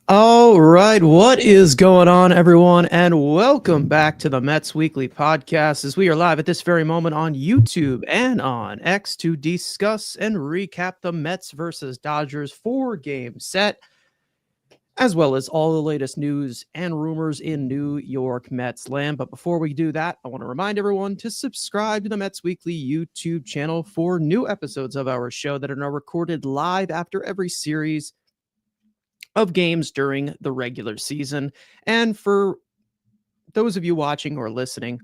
All right, what is going on, everyone, and welcome back to the Mets Weekly Podcast as we are live at this very moment on YouTube and on X to discuss and recap the Mets versus Dodgers 4-game set, as well as all the latest news and rumors in New York Mets land. But before we do that, I want to remind everyone to subscribe to the Mets Weekly YouTube channel for new episodes of our show that are now recorded live after every series of games during the regular season. And for those of you watching or listening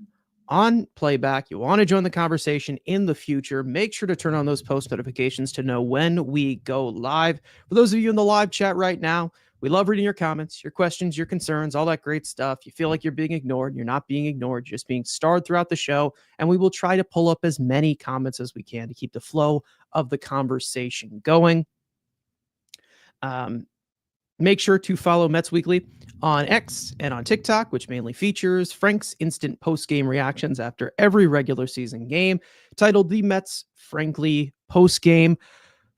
on playback, you want to join the conversation in the future, make sure to turn on those post notifications to know when we go live. For those of you in the live chat right now, we love reading your comments, your questions, your concerns, all that great stuff. You feel like you're being ignored. You're not being ignored, you're just being starred throughout the show. And we will try to pull up as many comments as we can to keep the flow of the conversation going. Make sure to follow Mets Weekly on X and on TikTok, which mainly features Frank's instant post-game reactions after every regular season game, titled The Mets Frankly Post-Game.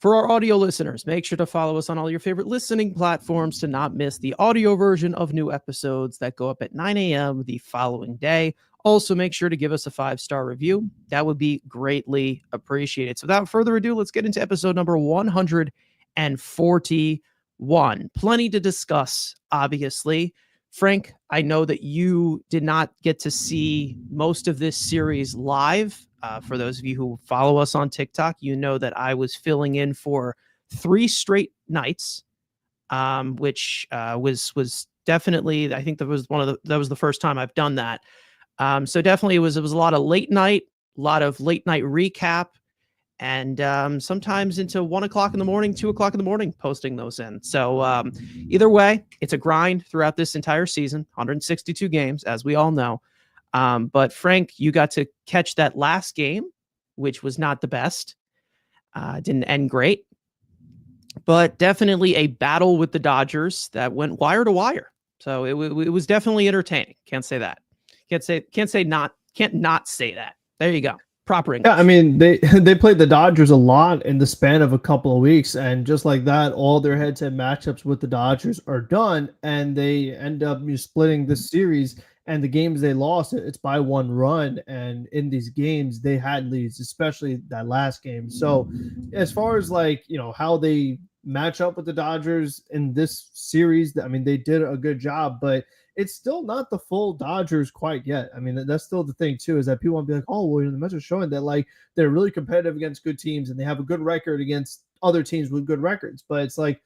For our audio listeners, make sure to follow us on all your favorite listening platforms to not miss the audio version of new episodes that go up at 9 a.m. the following day. Also, make sure to give us a 5-star review. That would be greatly appreciated. So without further ado, let's get into episode number 141. Plenty to discuss, obviously. Frank, I know that you did not get to see most of this series live. For those of you who follow us on TikTok, you know that I was filling in for 3 straight nights, which was definitely, I think that was the first time I've done that. So definitely it was a lot of late night recap, and sometimes into 1 o'clock in the morning, 2 o'clock in the morning, posting those in. So either way, it's a grind throughout this entire season, 162 games, as we all know. But Frank, you got to catch that last game, which was not the best. Didn't end great, but definitely a battle with the Dodgers that went wire to wire. So it was definitely entertaining. Can't not say that. There you go. Proper English. Yeah, I mean they played the Dodgers a lot in the span of a couple of weeks, and just like that, all their head-to-head matchups with the Dodgers are done, and they end up splitting this series. And the games they lost, it's by 1 run, and in these games they had leads, especially that last game. So, as far as how they match up with the Dodgers in this series, I mean they did a good job, but it's still not the full Dodgers quite yet. I mean, that's still the thing too, is that people want to be like, oh, well, the Mets are showing that they're really competitive against good teams and they have a good record against other teams with good records. But it's like,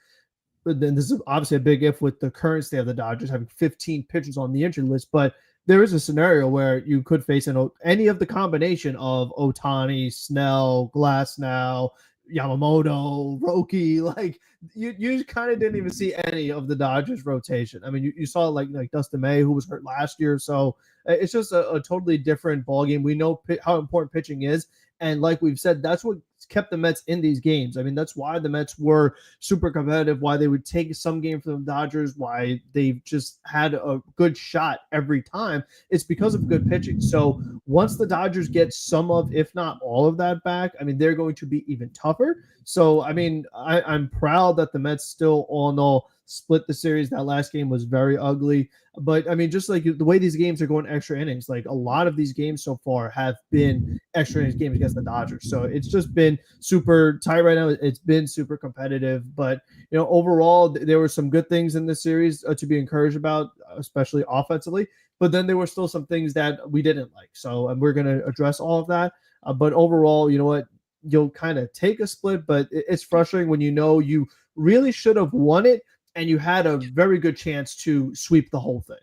but then this is obviously a big if with the current state of the Dodgers having 15 pitchers on the injured list. But there is a scenario where you could face any of the combination of Ohtani, Snell, Glasnow, Yamamoto, Roki. Like you kind of didn't even see any of the Dodgers rotation. I mean, you saw like Dustin May, who was hurt last year. So it's just a totally different ballgame. We know how important pitching is. And like we've said, that's what kept the Mets in these games. I mean, that's why the Mets were super competitive, why they would take some game from the Dodgers, why they just had a good shot every time. It's because of good pitching. So once the Dodgers get some of, if not all of that back, I mean, they're going to be even tougher. So, I mean, I'm proud that the Mets still all in all split the series. That last game was very ugly. But I mean, just like the way these games are going extra innings, like a lot of these games so far have been extra innings games against the Dodgers. So it's just been super tight right now. It's been super competitive. But, overall, there were some good things in this series to be encouraged about, especially offensively. But then there were still some things that we didn't like. So we're going to address all of that. But overall, you know what? You'll kind of take a split, but it's frustrating when you really should have won it and you had a very good chance to sweep the whole thing.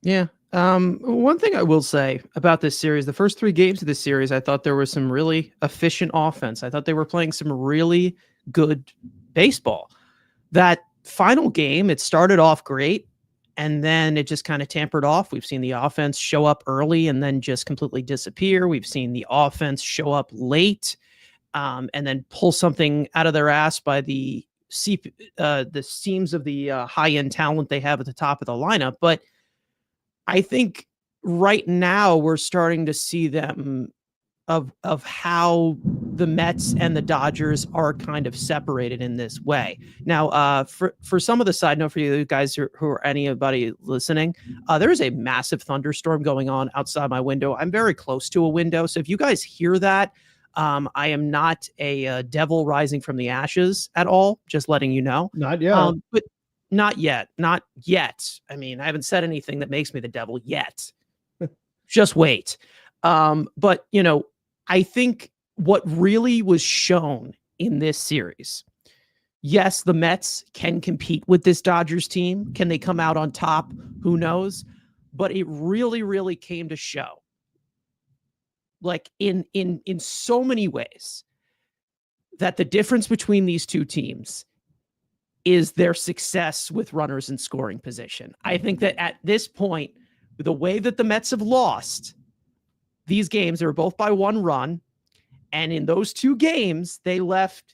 Yeah. One thing I will say about this series, the first 3 games of this series, I thought there was some really efficient offense. I thought they were playing some really good baseball. That final game, it started off great, and then it just kind of tampered off. We've seen the offense show up early and then just completely disappear. We've seen the offense show up late, and then pull something out of their ass by the seams of the high-end talent they have at the top of the lineup. But I think right now we're starting to see them of how the Mets and the Dodgers are kind of separated in this way. Now, for some of the side note for you guys who are anybody listening, there is a massive thunderstorm going on outside my window. I'm very close to a window, so if you guys hear that, I am not a devil rising from the ashes at all. Just letting you know. Not yet. But not yet. Not yet. I mean, I haven't said anything that makes me the devil yet. Just wait. But, you know, I think what really was shown in this series, yes, the Mets can compete with this Dodgers team. Can they come out on top? Who knows? But it really, really came to show, like in so many ways, that the difference between these two teams is their success with runners in scoring position. I think that at this point, the way that the Mets have lost these games, they were both by 1 run. And in those 2 games, they left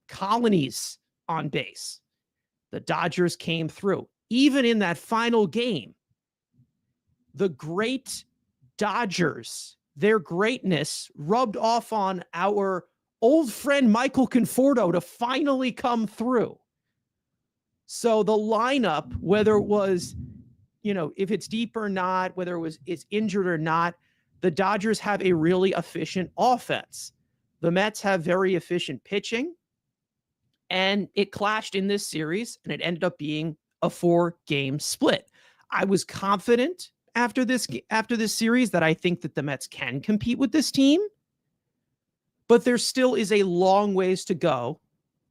colonies on base. The Dodgers came through. Even in that final game, the great Dodgers, their greatness rubbed off on our old friend Michael Conforto to finally come through. So the lineup, whether it was, you know, if it's deep or not, whether it was it's injured or not, the Dodgers have a really efficient offense. The Mets have very efficient pitching, and it clashed in this series, and it ended up being a 4-game split. I was confident after this series that I think that the Mets can compete with this team, but there still is a long ways to go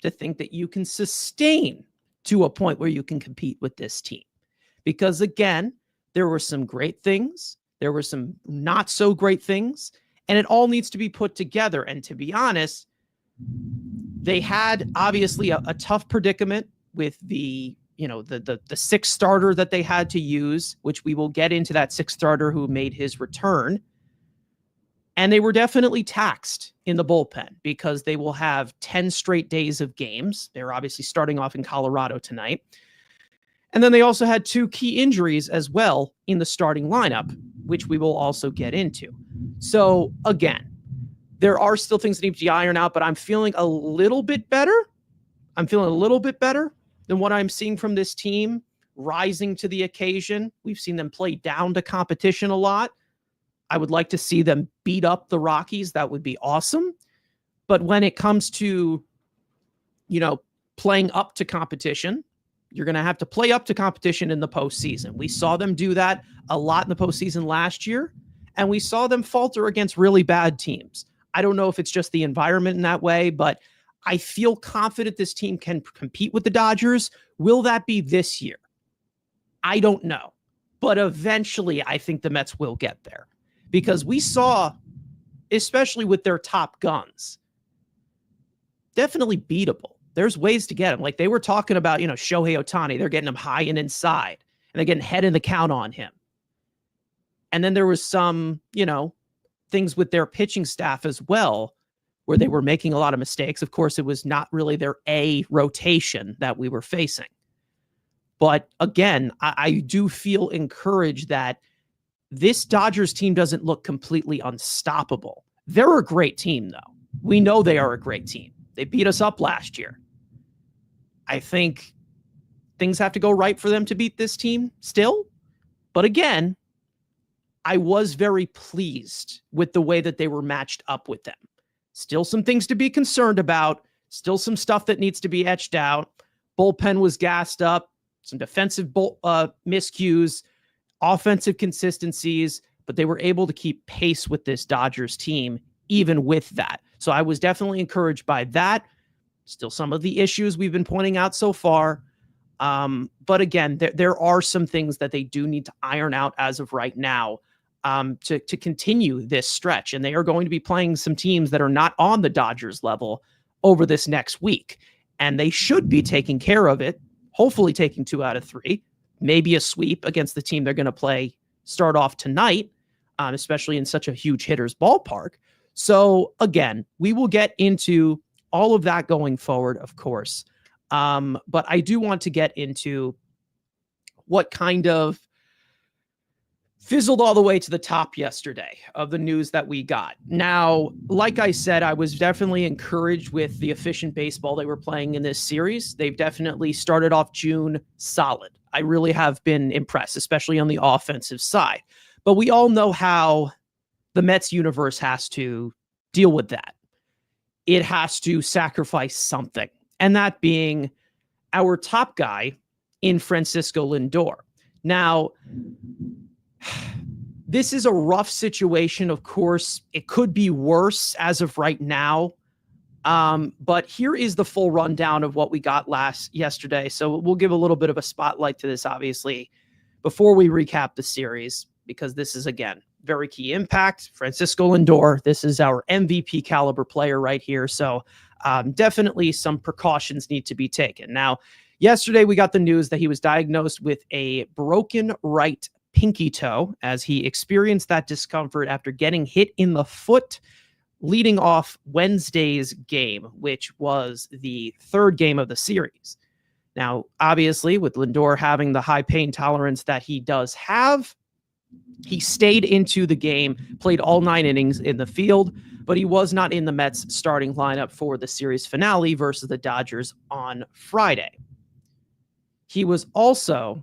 to think that you can sustain to a point where you can compete with this team. Because again, there were some great things, there were some not so great things, and it all needs to be put together. And to be honest, they had obviously a tough predicament with the 6th starter that they had to use, which we will get into that 6th starter who made his return. And they were definitely taxed in the bullpen because they will have 10 straight days of games. They're obviously starting off in Colorado tonight. And then they also had 2 key injuries as well in the starting lineup, which we will also get into. So again, there are still things that need to be ironed out, but I'm feeling a little bit better. I'm feeling a little bit better than what I'm seeing from this team rising to the occasion. We've seen them play down to competition a lot. I would like to see them beat up the Rockies. That would be awesome. But when it comes to, you know, playing up to competition, you're going to have to play up to competition in the postseason. We saw them do that a lot in the postseason last year, and we saw them falter against really bad teams. I don't know if it's just the environment in that way, but I feel confident this team can compete with the Dodgers. Will that be this year? I don't know. But eventually, I think the Mets will get there. Because we saw, especially with their top guns, definitely beatable. There's ways to get them. Like they were talking about, you know, Shohei Ohtani. They're getting him high and inside, and they're getting head in the count on him. And then there was some, you know, things with their pitching staff as well, where they were making a lot of mistakes. Of course, it was not really their A rotation that we were facing. But again, I do feel encouraged that this Dodgers team doesn't look completely unstoppable. They're a great team, though. We know they are a great team. They beat us up last year. I think things have to go right for them to beat this team still. But again, I was very pleased with the way that they were matched up with them. Still some things to be concerned about. Still some stuff that needs to be etched out. Bullpen was gassed up. Some defensive miscues. Offensive consistencies, but they were able to keep pace with this Dodgers team, even with that. So I was definitely encouraged by that. Still some of the issues we've been pointing out so far. But again, there are some things that they do need to iron out as of right now to continue this stretch. And they are going to be playing some teams that are not on the Dodgers level over this next week. And they should be taking care of it, hopefully taking 2 out of 3. Maybe a sweep against the team they're going to start off tonight, especially in such a huge hitter's ballpark. So again, we will get into all of that going forward, of course. But I do want to get into what kind of fizzled all the way to the top yesterday of the news that we got. Now, like I said, I was definitely encouraged with the efficient baseball they were playing in this series. They've definitely started off June solid. I really have been impressed, especially on the offensive side. But we all know how the Mets universe has to deal with that. It has to sacrifice something, and that being our top guy in Francisco Lindor. Now, this is a rough situation. Of course, it could be worse as of right now. But here is the full rundown of what we got yesterday. So we'll give a little bit of a spotlight to this, obviously, before we recap the series, because this is, again, very key impact. Francisco Lindor, this is our MVP caliber player right here. So definitely some precautions need to be taken. Now, yesterday we got the news that he was diagnosed with a broken right pinky toe as he experienced that discomfort after getting hit in the foot leading off Wednesday's game, which was the third game of the series. Now, obviously, with Lindor having the high pain tolerance that he does have, he stayed into the game, played all 9 innings in the field, but he was not in the Mets starting lineup for the series finale versus the Dodgers on Friday. He was also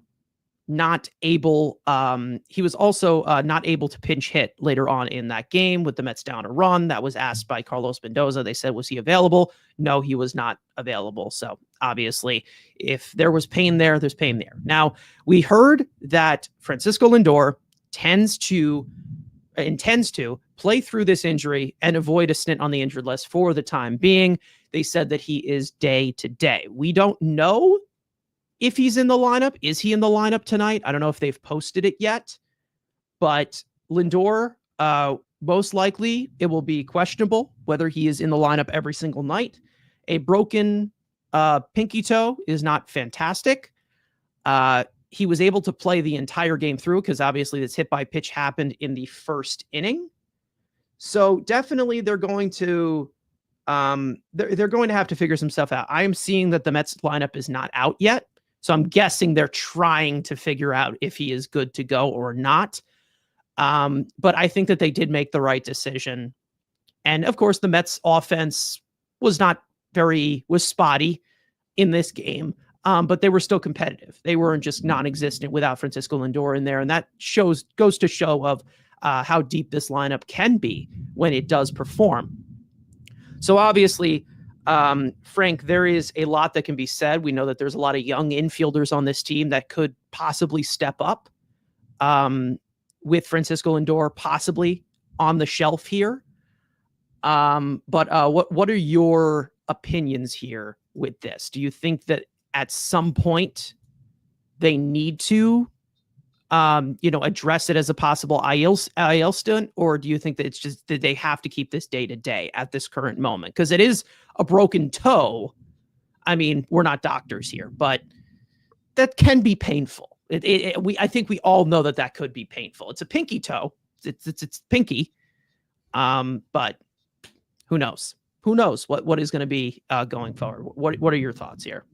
not able to pinch hit later on in that game with the Mets down a run. That was asked by Carlos Mendoza. They said, was he available? No, he was not available. So obviously, if there was pain there, there's pain there. Now, we heard that Francisco Lindor intends to play through this injury and avoid a stint on the injured list for the time being. They said that he is day to day. We don't know if he's in the lineup. Is he in the lineup tonight? I don't know if they've posted it yet, but Lindor, most likely it will be questionable whether he is in the lineup every single night. A broken pinky toe is not fantastic. He was able to play the entire game through because obviously this hit by pitch happened in the first inning. So definitely they're going to they're going to have to figure some stuff out. I am seeing that the Mets lineup is not out yet. So I'm guessing they're trying to figure out if he is good to go or not. But I think that they did make the right decision. And of course, the Mets offense was spotty in this game. But they were still competitive. They weren't just non-existent without Francisco Lindor in there. And that goes to show of how deep this lineup can be when it does perform. So obviously, Frank, there is a lot that can be said. We know that there's a lot of young infielders on this team that could possibly step up with Francisco Lindor possibly on the shelf here. But what are your opinions here with this? Do you think that at some point they need to address it as a possible IL stunt, or do you think that it's just that they have to keep this day to day at this current moment? Because it is a broken toe. I mean, we're not doctors here, but that can be painful. I think we all know that could be painful. It's a pinky toe. It's pinky. But who knows? Who knows what is going to be going forward? What are your thoughts here?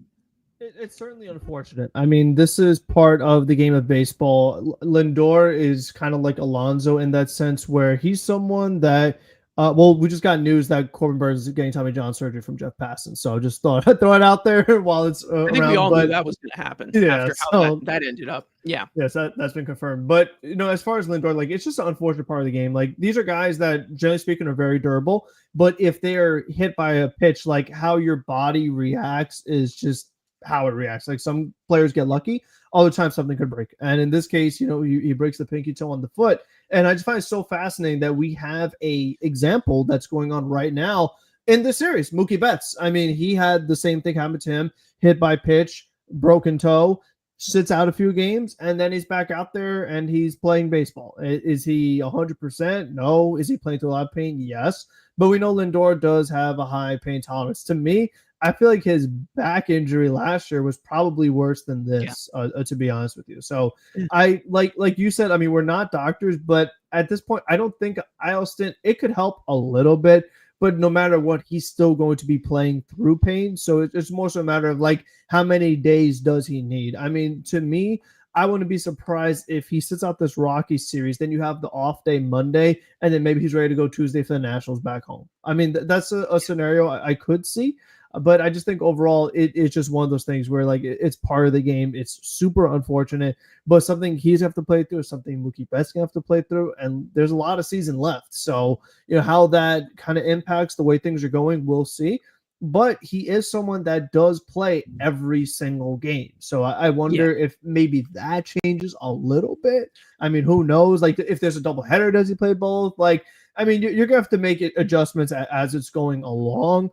It's certainly unfortunate. I mean, this is part of the game of baseball. Lindor is kind of like Alonso in that sense, where he's someone that, we just got news that Corbin Burns is getting Tommy John surgery from Jeff Passan. So just thought I'd throw it out there while it's I think we all knew that was going to happen after how that ended up. Yeah. Yes, that's been confirmed. But, as far as Lindor, like, it's just an unfortunate part of the game. Like, these are guys that, generally speaking, are very durable. But if they are hit by a pitch, like, how your body reacts is just how it reacts. Like, some players get lucky, other times something could break. And in this case, he breaks the pinky toe on the foot. And I just find it so fascinating that we have a example that's going on right now in this series. Mookie Betts. I mean, he had the same thing happen to him, hit by pitch, broken toe, sits out a few games, and then he's back out there and he's playing baseball. Is he 100%? No. Is he playing through a lot of pain? Yes. But we know Lindor does have a high pain tolerance. To me, I feel like his back injury last year was probably worse than this, to be honest with you. So I like you said, I mean, we're not doctors, but at this point, I don't think IL stint, it could help a little bit, but no matter what, he's still going to be playing through pain. So it's more so a matter of like, how many days does he need? I mean, to me, I wouldn't be surprised if he sits out this Rockies series. Then you have the off day Monday, and then maybe he's ready to go Tuesday for the Nationals back home. I mean, that's a scenario I could see. But I just think overall it's just one of those things where like it's part of the game. It's super unfortunate, but something he's have to play through, something Mookie Betts gonna have to play through, and there's a lot of season left. So how that kind of impacts the way things are going, we'll see. But he is someone that does play every single game. So I wonder if maybe that changes a little bit. I mean, who knows? Like if there's a doubleheader, does he play both? Like, I mean, you're gonna have to make adjustments as it's going along.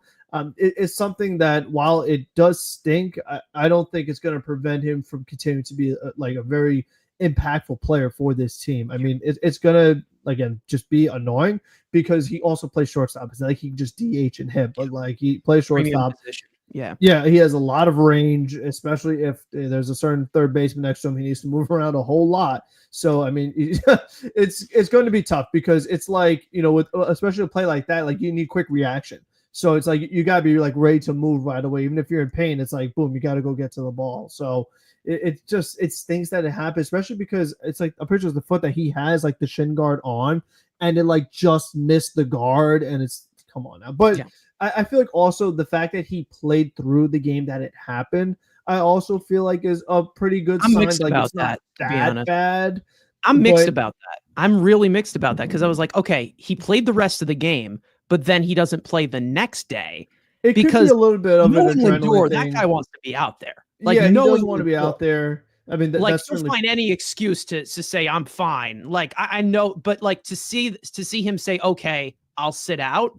It's something that while it does stink, I don't think it's going to prevent him from continuing to be a very impactful player for this team. I mean, it's going to, again, just be annoying because he also plays shortstop. It's not like he can just DH and hit, but like he plays shortstop. Yeah, he has a lot of range, especially if there's a certain third baseman next to him. He needs to move around a whole lot. So I mean, it's going to be tough because it's like with especially a play like that, like you need quick reaction. So it's like you gotta be like ready to move right away. Even if you're in pain, it's like boom, you gotta go get to the ball. So it's things that it happens, especially because it's like I'm pretty sure it's the foot that he has like the shin guard on, and it like just missed the guard, and it's come on now. But I feel like also the fact that he played through the game that it happened, I also feel like is a pretty good sign. Mixed like about it's not that bad. I'm mixed about that. I'm really mixed about that because I was like, okay, he played the rest of the game, but then he doesn't play the next day. It could be a little bit of an adrenaline Lindor, thing. That guy wants to be out there. Like, he does want to be out there. I mean, like, don't find any excuse to say I'm fine. Like, I know, but like to see him say, okay, I'll sit out,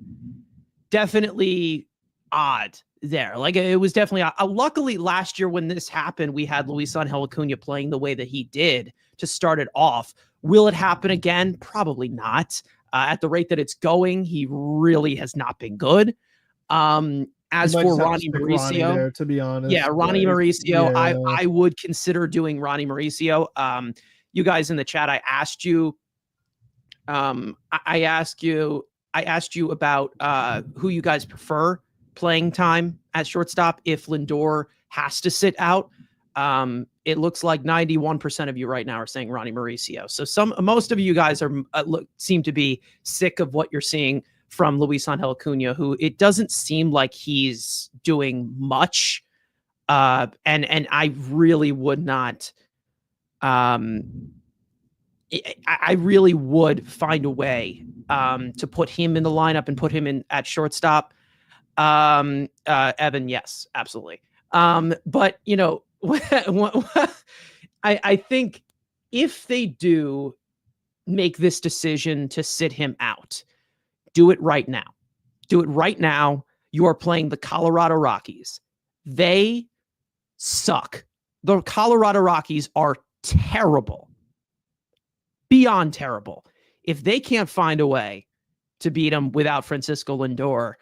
definitely odd there. Like, it was definitely luckily last year when this happened, we had Luisangel Acuna playing the way that he did to start it off. Will it happen again? Probably not. At the rate that it's going, he really has not been good. As for Ronnie Mauricio, there, to be honest, Ronnie Mauricio, I would consider doing Ronnie Mauricio. You guys in the chat, I asked you, I asked you about who you guys prefer playing time at shortstop if Lindor has to sit out. It looks like 91% of you right now are saying Ronnie Mauricio. So most of you guys are seem to be sick of what you're seeing from Luisangel Acuna, who it doesn't seem like he's doing much. And I really would not. I really would find a way to put him in the lineup and put him in at shortstop. Evan, yes, absolutely. But I think if they do make this decision to sit him out, do it right now. Do it right now. You are playing the Colorado Rockies. They suck. The Colorado Rockies are terrible. Beyond terrible. If they can't find a way to beat them without Francisco Lindor,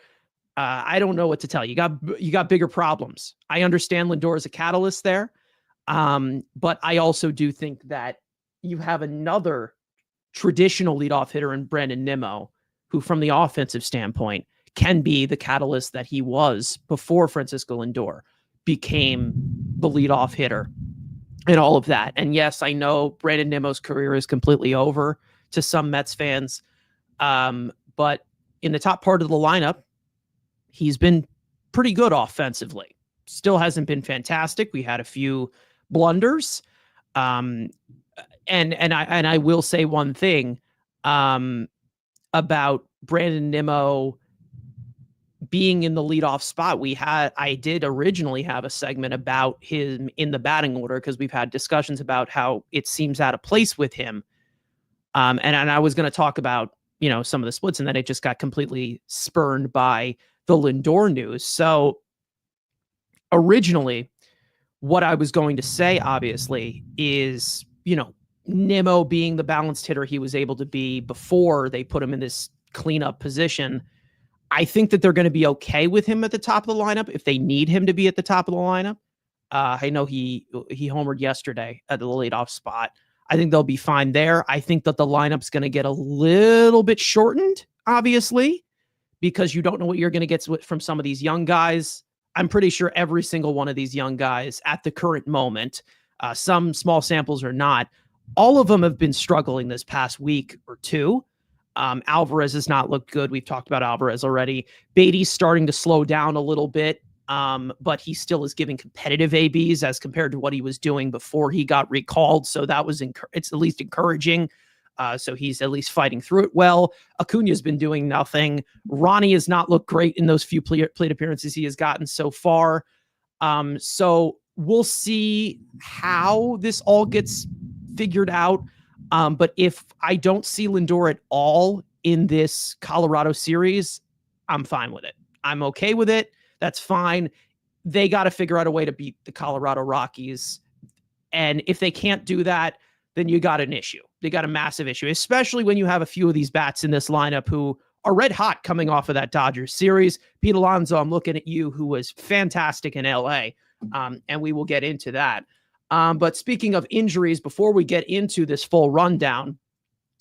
I don't know what to tell you. You got bigger problems. I understand Lindor is a catalyst there, but I also do think that you have another traditional leadoff hitter in Brandon Nimmo, who from the offensive standpoint can be the catalyst that he was before Francisco Lindor became the leadoff hitter and all of that. And yes, I know Brandon Nimmo's career is completely over to some Mets fans, but in the top part of the lineup, he's been pretty good offensively. Still hasn't been fantastic. We had a few blunders. And I will say one thing about Brandon Nimmo being in the leadoff spot. I did originally have a segment about him in the batting order because we've had discussions about how it seems out of place with him. And I was going to talk about, some of the splits, and then it just got completely spurned by the Lindor news. So originally what I was going to say, obviously, is, Nimmo being the balanced hitter he was able to be before they put him in this cleanup position. I think that they're going to be okay with him at the top of the lineup if they need him to be at the top of the lineup. I know he homered yesterday at the leadoff spot. I think they'll be fine there. I think that the lineup's going to get a little bit shortened, obviously, because you don't know what you're going to get from some of these young guys. I'm pretty sure every single one of these young guys at the current moment Some small samples are not. All of them have been struggling this past week or two. Alvarez has not looked good. We've talked about Alvarez already. Beatty's starting to slow down a little bit, but he still is giving competitive ABs as compared to what he was doing before he got recalled. So that was it's at least encouraging. So he's at least fighting through it well. Acuna's been doing nothing. Ronnie has not looked great in those few plate appearances he has gotten so far. So we'll see how this all gets figured out. But if I don't see Lindor at all in this Colorado series, I'm fine with it. I'm okay with it. That's fine. They got to figure out a way to beat the Colorado Rockies. And if they can't do that, then you got an issue. They got a massive issue, especially when you have a few of these bats in this lineup who are red hot coming off of that Dodgers series. Pete Alonso, I'm looking at you, who was fantastic in LA. And we will get into that. But speaking of injuries, before we get into this full rundown,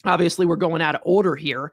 obviously we're going out of order here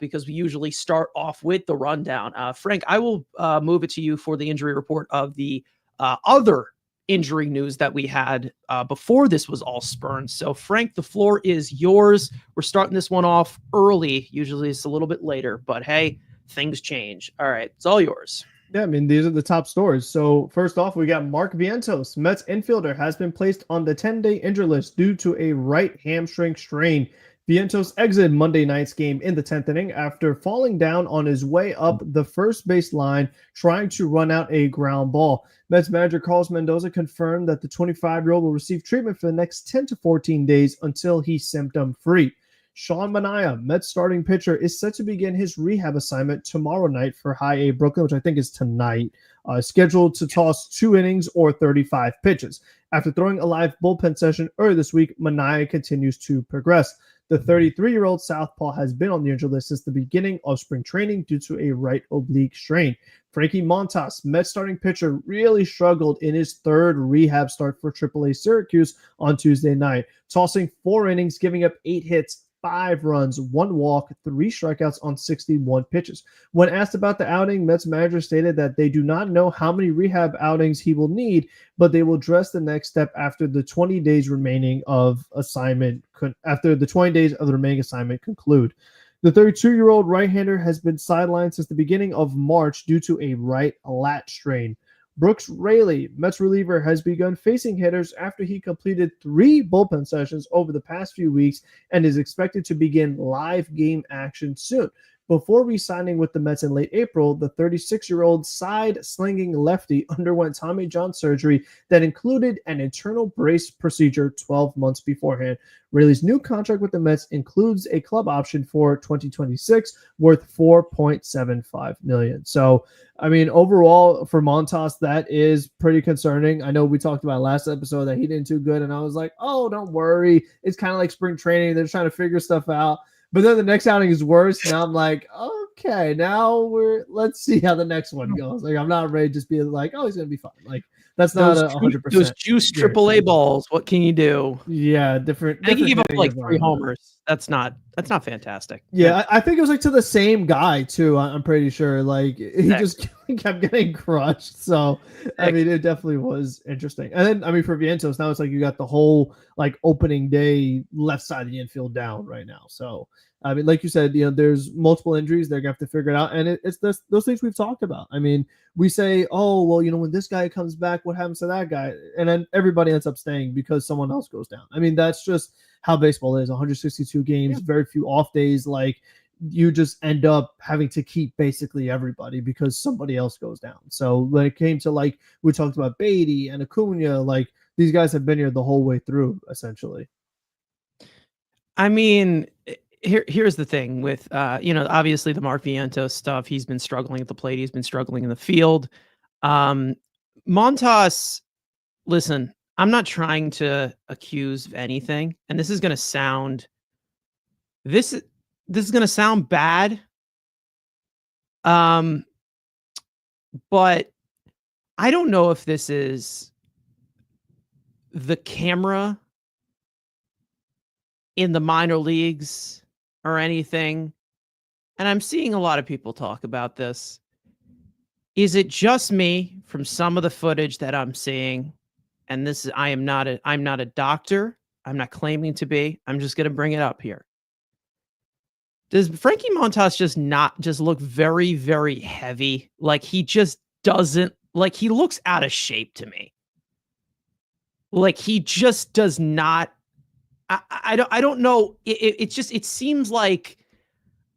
because we usually start off with the rundown. Frank, I will move it to you for the injury report of the other injury news that we had before this was all spurned. So Frank, the floor is yours. We're starting this one off early. Usually it's a little bit later, but hey, things change. All right, it's all yours. Yeah, I mean, these are the top stories. So first off, we got Mark Vientos. Mets infielder has been placed on the 10-day injury list due to a right hamstring strain. Vientos exited Monday night's game in the 10th inning after falling down on his way up the first base line trying to run out a ground ball. Mets manager Carlos Mendoza confirmed that the 25-year-old will receive treatment for the next 10 to 14 days until he's symptom-free. Sean Manaea, Mets starting pitcher, is set to begin his rehab assignment tomorrow night for High A Brooklyn, which I think is tonight, scheduled to toss 2 innings or 35 pitches. After throwing a live bullpen session earlier this week, Manaea continues to progress. The 33-year-old southpaw has been on the injury list since the beginning of spring training due to a right oblique strain. Frankie Montas, Mets starting pitcher, really struggled in his third rehab start for AAA Syracuse on Tuesday night, tossing 4 innings, giving up 8 hits, 5 runs, 1 walk, 3 strikeouts on 61 pitches. When asked about the outing, Mets manager stated that they do not know how many rehab outings he will need, but they will address the next step after the 20 days remaining of assignment conclude. The 32-year-old right-hander has been sidelined since the beginning of March due to a right lat strain. Brooks Raley, Mets reliever, has begun facing hitters after he completed 3 bullpen sessions over the past few weeks and is expected to begin live game action soon. Before re-signing with the Mets in late April, the 36-year-old side-slinging lefty underwent Tommy John surgery that included an internal brace procedure 12 months beforehand. Raley's new contract with the Mets includes a club option for 2026 worth $4.75 million. So, I mean, overall for Montas, that is pretty concerning. I know we talked about last episode that he didn't do good, and I was like, oh, don't worry. It's kind of like spring training. They're trying to figure stuff out. But then the next outing is worse. Now I'm like, okay, let's see how the next one goes. Like, I'm not ready to just be like, oh, he's gonna be fine. Like, that's not 100%. Those juice AAA balls. What can you do? Yeah, different. I think he gave up like 3 homers. That's not fantastic. Yeah, I think it was like to the same guy too. I'm pretty sure. Like he just kept getting crushed. So I mean, it definitely was interesting. And then I mean, for Vientos, now it's like you got the whole like opening day left side of the infield down right now. So I mean, like you said, there's multiple injuries. They're gonna have to figure it out, and it's those things we've talked about. I mean, we say, oh well, when this guy comes back, what happens to that guy? And then everybody ends up staying because someone else goes down. I mean, that's just how baseball is. 162 games, very few off days. Like you just end up having to keep basically everybody because somebody else goes down. So when it came to like we talked about Beatty and Acuna, like these guys have been here the whole way through, essentially. I mean, here's the thing with obviously the Mark Vientos stuff. He's been struggling at the plate. He's been struggling in the field. Montas, listen, I'm not trying to accuse of anything, and this is going to sound this is going to sound bad. But I don't know if this is the camera in the minor leagues or anything. And I'm seeing a lot of people talk about this. Is it just me from some of the footage that I'm seeing? and this is I'm not a doctor. I'm not claiming to be. I'm just going to bring it up here. Does Frankie Montas just look very, very heavy? Like he just doesn't, like he looks out of shape to me. Like he just does not. I don't know. It seems like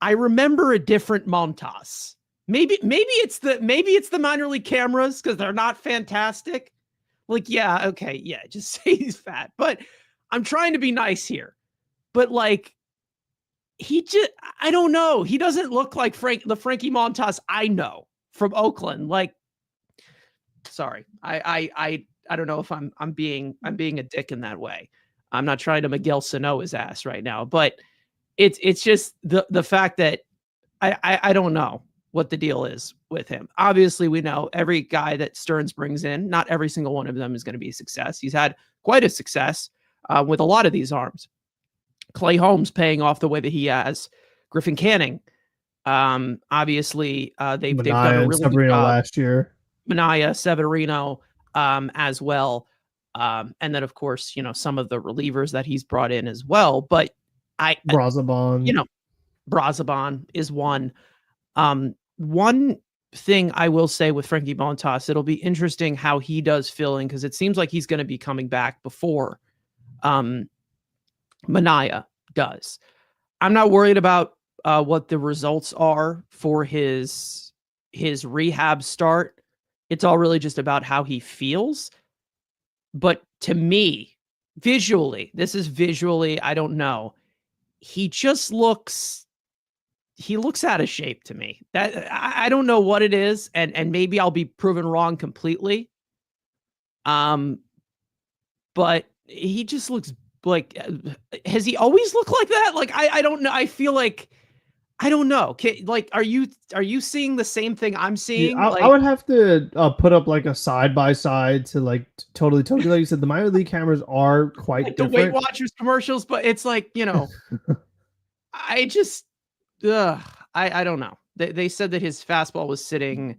I remember a different Montas. Maybe it's the minor league cameras because they're not fantastic. Like, yeah, okay, yeah, just say he's fat. But I'm trying to be nice here. But like, I don't know. He doesn't look like the Frankie Montas I know from Oakland. Like, sorry, I don't know if I'm being a dick in that way. I'm not trying to Miguel Sano his ass right now, but it's just the fact that I don't know what the deal is with him. Obviously, we know every guy that Stearns brings in, not every single one of them is going to be a success. He's had quite a success with a lot of these arms. Clay Holmes paying off the way that he has. Griffin Canning, obviously, they've done a really good job last year. Manaea, Severino, as well. And then, of course, some of the relievers that he's brought in as well. But Brazoban, Brazoban is one. One thing I will say with Frankie Montas, it'll be interesting how he does fill in because it seems like he's going to be coming back before Manaea does. I'm not worried about what the results are for his rehab start. It's all really just about how he feels. But to me, visually, I don't know. He just looks out of shape to me. That I don't know what it is, and maybe I'll be proven wrong completely. But he just looks like, has he always looked like that? Like I don't know. I feel like I don't know. Like, are you seeing the same thing I'm seeing? Yeah, I would have to put up like a side by side to like totally tell you. Like you said, the minor league cameras are quite like different. The Weight Watchers commercials, but it's like I just, I don't know. They said that his fastball was sitting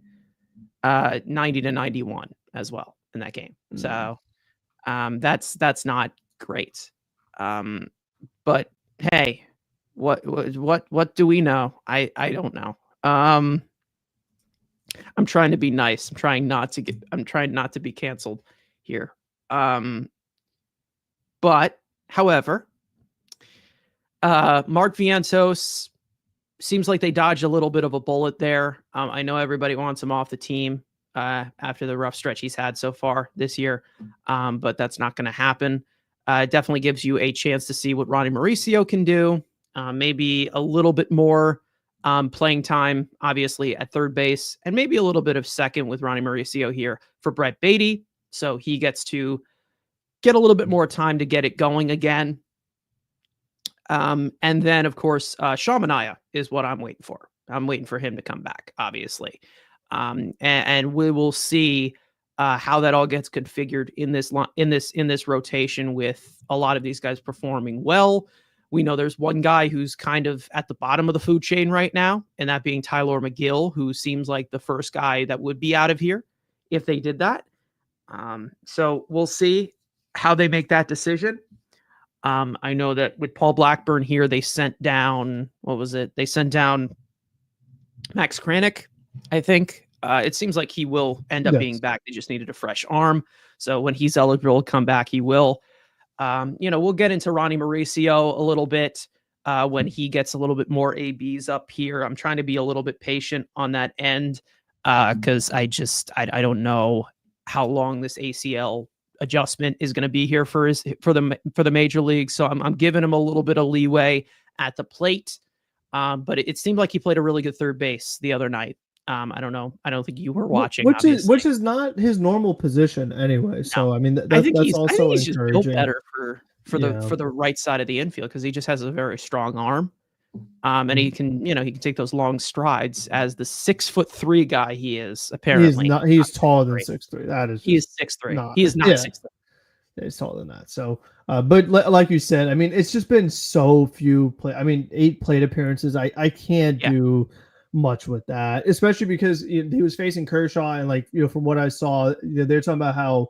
90 to 91 as well in that game. So that's not great. But hey, what do we know? I don't know. I'm trying to be nice. I'm trying not to be canceled here. But however, Mark Vientos seems like they dodged a little bit of a bullet there. I know everybody wants him off the team after the rough stretch he's had so far this year, but that's not going to happen. It definitely gives you a chance to see what Ronnie Mauricio can do. Maybe a little bit more playing time, obviously, at third base, and maybe a little bit of second with Ronnie Mauricio here for Brett Beatty. So he gets to get a little bit more time to get it going again. And then, of course, Sean Manaea is what I'm waiting for. I'm waiting for him to come back, obviously. And we will see how that all gets configured in this rotation with a lot of these guys performing well. We know there's one guy who's kind of at the bottom of the food chain right now, and that being Tyler McGill, who seems like the first guy that would be out of here if they did that. So we'll see how they make that decision. I know that with Paul Blackburn here, they sent down, They sent down Max Kranick, I think. It seems like he will end up being back. They just needed a fresh arm. So when he's eligible to come back, he will. We'll get into Ronnie Mauricio a little bit when he gets a little bit more ABs up here. I'm trying to be a little bit patient on that end because I don't know how long this ACL adjustment is going to be here for the major league. So I'm giving him a little bit of leeway at the plate. But it seemed like he played a really good third base the other night. I don't know. I don't think you were watching, which is not his normal position anyway. So I mean, that's also he's just built better for the right side of the infield because he just has a very strong arm. And he can take those long strides as the 6'3" guy he is. Apparently, he's taller than 6'3". That is, he is 6'3". He is not 6'3". He's taller than that. So, but like you said, I mean, it's just been so few 8 plate appearances. I can't do much with that, especially because he was facing Kershaw, and from what I saw, they're talking about how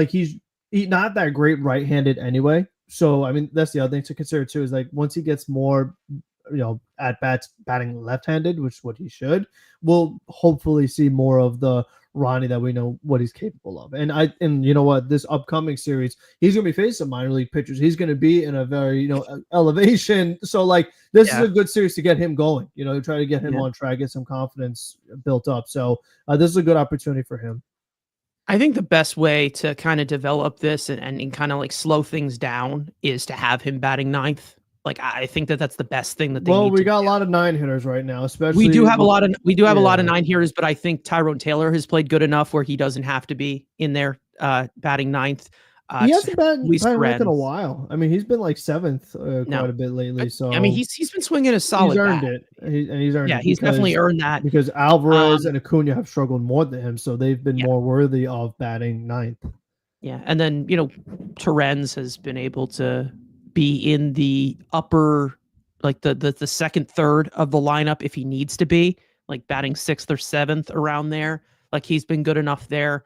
he's not that great right-handed anyway. So I mean, that's the other thing to consider too. Is like once he gets more, at bats batting left-handed, which is what he should, we'll hopefully see more of the Ronnie that we know what he's capable of. And you know what, this upcoming series, he's gonna be facing some minor league pitchers. He's gonna be in a very elevation. So like this is Yeah. a good series to get him going. Try to get him Yeah. on track, get some confidence built up. So this is a good opportunity for him. I think the best way to kind of develop this and kind of like slow things down is to have him batting ninth. Like I think that that's the best thing that they Well, need we to got a do. lot of nine hitters right now, We do especially have a with lot of yeah. nine hitters, but I think Tyrone Taylor has played good enough where he doesn't have to be in there batting ninth. He hasn't been Luis batting ninth in a Perez. while. I mean, he's been like seventh No, quite a bit lately. but I mean So he's been swinging a he's solid earned bat. it. He's earned Yeah, it he's definitely earned that. because Alvarez Um, and Acuna have struggled more than him, so they've been yeah, more worthy of batting ninth. yeah, and then Terens has been able to be in the upper, like the second third of the lineup if he needs to be, like batting sixth or seventh around there. Like he's been good enough there.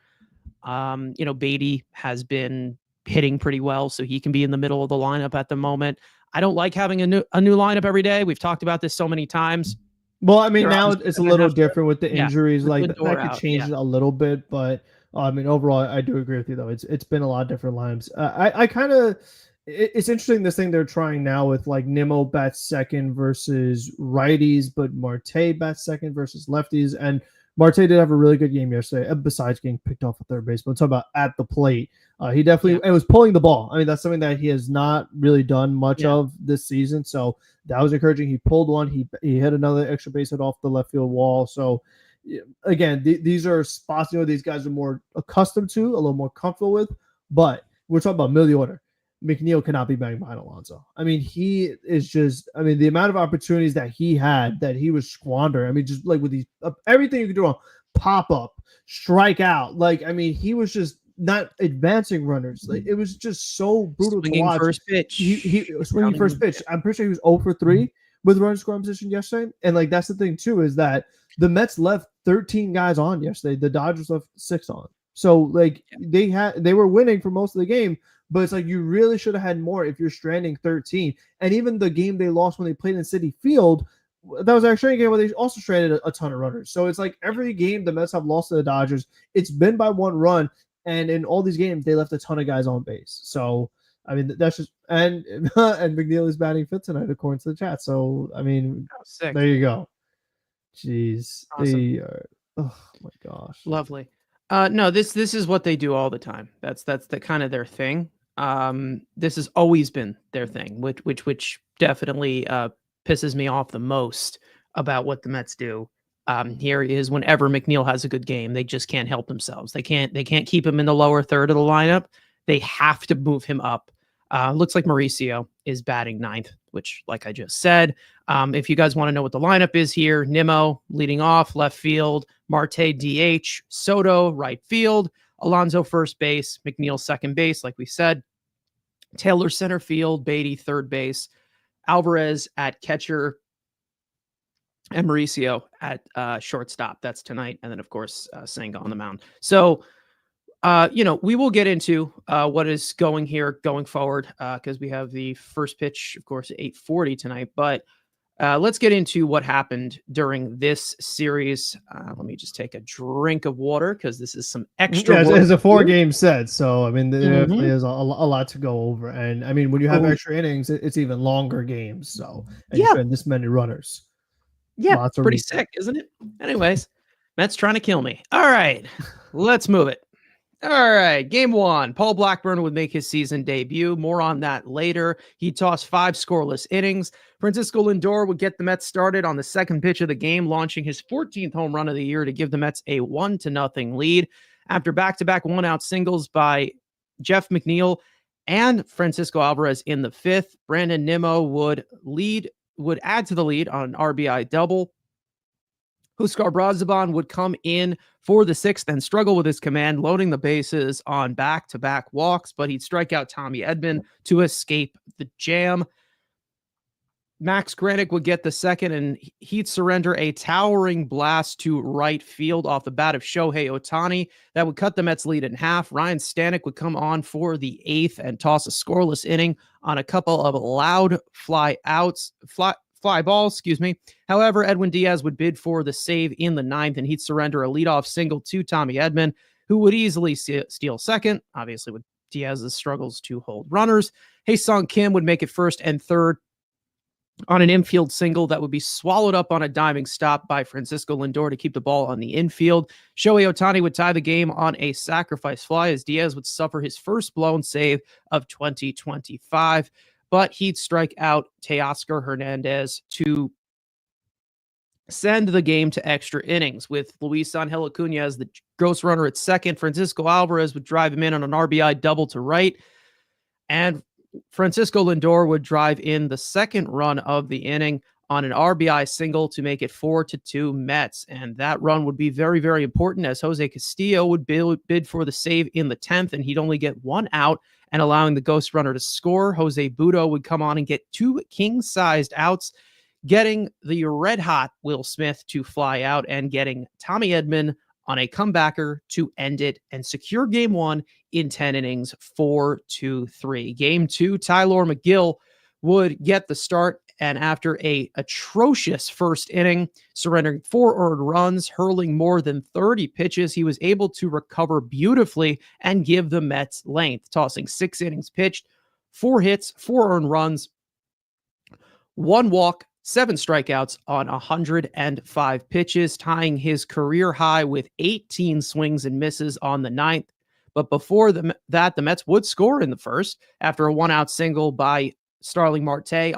Beatty has been hitting pretty well, so he can be in the middle of the lineup at the moment. I don't like having a new lineup every day. We've talked about this so many times. Well, I mean, They're now obviously it's a gonna little have to, different with the yeah, injuries. with Like Lindor that could out. change Yeah, it a little bit, but I mean, overall, I do agree with you though. It's been a lot of different lines. I kind of it's interesting this thing they're trying now with like Nimmo bats second versus righties, but Marte bats second versus lefties. And Marte did have a really good game yesterday, besides getting picked off at third base. But I'm talking about at the plate. He yeah, definitely it was pulling the ball. I mean, that's something that he has not really done much yeah. of this season. So that was encouraging. He pulled one. He hit another extra base hit off the left field wall. So again, these are spots these guys are more accustomed to, a little more comfortable with. But we're talking about middle of the order. McNeil cannot be banged behind Alonso. I mean, he is just. I mean, the amount of opportunities that he had that he was squandering. I mean, just like with these everything you could do on pop up, strike out. Like I mean, he was just not advancing runners. Like it was just so brutal to Swinging watch. first pitch. He swinging first pitch. I'm pretty sure he was 0 for 3 with runner scoring position yesterday. And like that's the thing too is that the Mets left 13 guys on yesterday. The Dodgers left 6 on. So like they were winning for most of the game, but it's like you really should have had more if you're stranding 13. And even the game they lost when they played in Citi Field, that was actually a game where they also stranded a ton of runners. So it's like every game the Mets have lost to the Dodgers, it's been by one run. And in all these games, they left a ton of guys on base. So I mean, that's just and McNeil is batting fifth tonight according to the chat. So I mean, Oh, sick. there you go. Jeez, Awesome. they are. Oh my gosh. Lovely. No, this is what they do all the time. That's the kind of their thing. This has always been their thing, which definitely pisses me off the most about what the Mets do. Here is whenever McNeil has a good game, they just can't help themselves. They can't keep him in the lower third of the lineup. They have to move him up. Looks like Mauricio is batting ninth, which, like I just said, if you guys want to know what the lineup is here, Nimmo leading off, left field, Marte DH, Soto right field, Alonso first base, McNeil second base, like we said, Taylor center field, Beatty third base, Alvarez at catcher, and Mauricio at shortstop. That's tonight, and then of course Senga on the mound. So we will get into what is going forward because we have the first pitch, of course, at 8:40 tonight. But let's get into what happened during this series. Let me just take a drink of water because this is some extra Yeah, work. it's a 4-game set, so I mean there definitely Mhm. is a lot to go over. And I mean when you have Oh, extra innings, it's even longer games. So and you yeah, spend this many runners, yeah, lots of pretty recap. sick, isn't it? Anyways, Mets trying to kill me. All right, let's move it. All right, game one. Paul Blackburn would make his season debut. More on that later. He tossed 5 scoreless innings. Francisco Lindor would get the Mets started on the second pitch of the game, launching his 14th home run of the year to give the Mets a 1-0 lead. After back-to-back one-out singles by Jeff McNeil and Francisco Alvarez in the fifth, Brandon Nimmo would add to the lead on an RBI double. Huskar Brazaban would come in for the sixth and struggle with his command, loading the bases on back-to-back walks, but he'd strike out Tommy Edman to escape the jam. Max Granick would get the second, and he'd surrender a towering blast to right field off the bat of Shohei Ohtani. That would cut the Mets' lead in half. Ryan Stanek would come on for the eighth and toss a scoreless inning on a couple of loud fly balls, However, Edwin Diaz would bid for the save in the ninth, and he'd surrender a leadoff single to Tommy Edman, who would easily steal second, obviously with Diaz's struggles to hold runners. Hae-Sung Kim would make it first and third on an infield single that would be swallowed up on a diving stop by Francisco Lindor to keep the ball on the infield. Shohei Ohtani would tie the game on a sacrifice fly as Diaz would suffer his first blown save of 2025, but he'd strike out Teoscar Hernandez to send the game to extra innings. With Luis Angel Acuna as the ghost runner at second, Francisco Alvarez would drive him in on an RBI double to right, and Francisco Lindor would drive in the second run of the inning on an RBI single to make it 4-2 Mets. And that run would be very, very important as Jose Castillo would bid for the save in the 10th, and he'd only get one out and allowing the ghost runner to score. Jose Butto would come on and get two king-sized outs, getting the red-hot Will Smith to fly out and getting Tommy Edman on a comebacker to end it and secure game one in 10 innings, 4-3. Game two, Tyler McGill would get the start, and after a atrocious first inning, surrendering 4 earned runs, hurling more than 30 pitches, he was able to recover beautifully and give the Mets length, tossing 6 innings pitched, 4 hits, 4 earned runs, 1 walk, 7 strikeouts on 105 pitches, tying his career high with 18 swings and misses on the ninth. But before that, the Mets would score in the first after a 1-out single by Starling Marte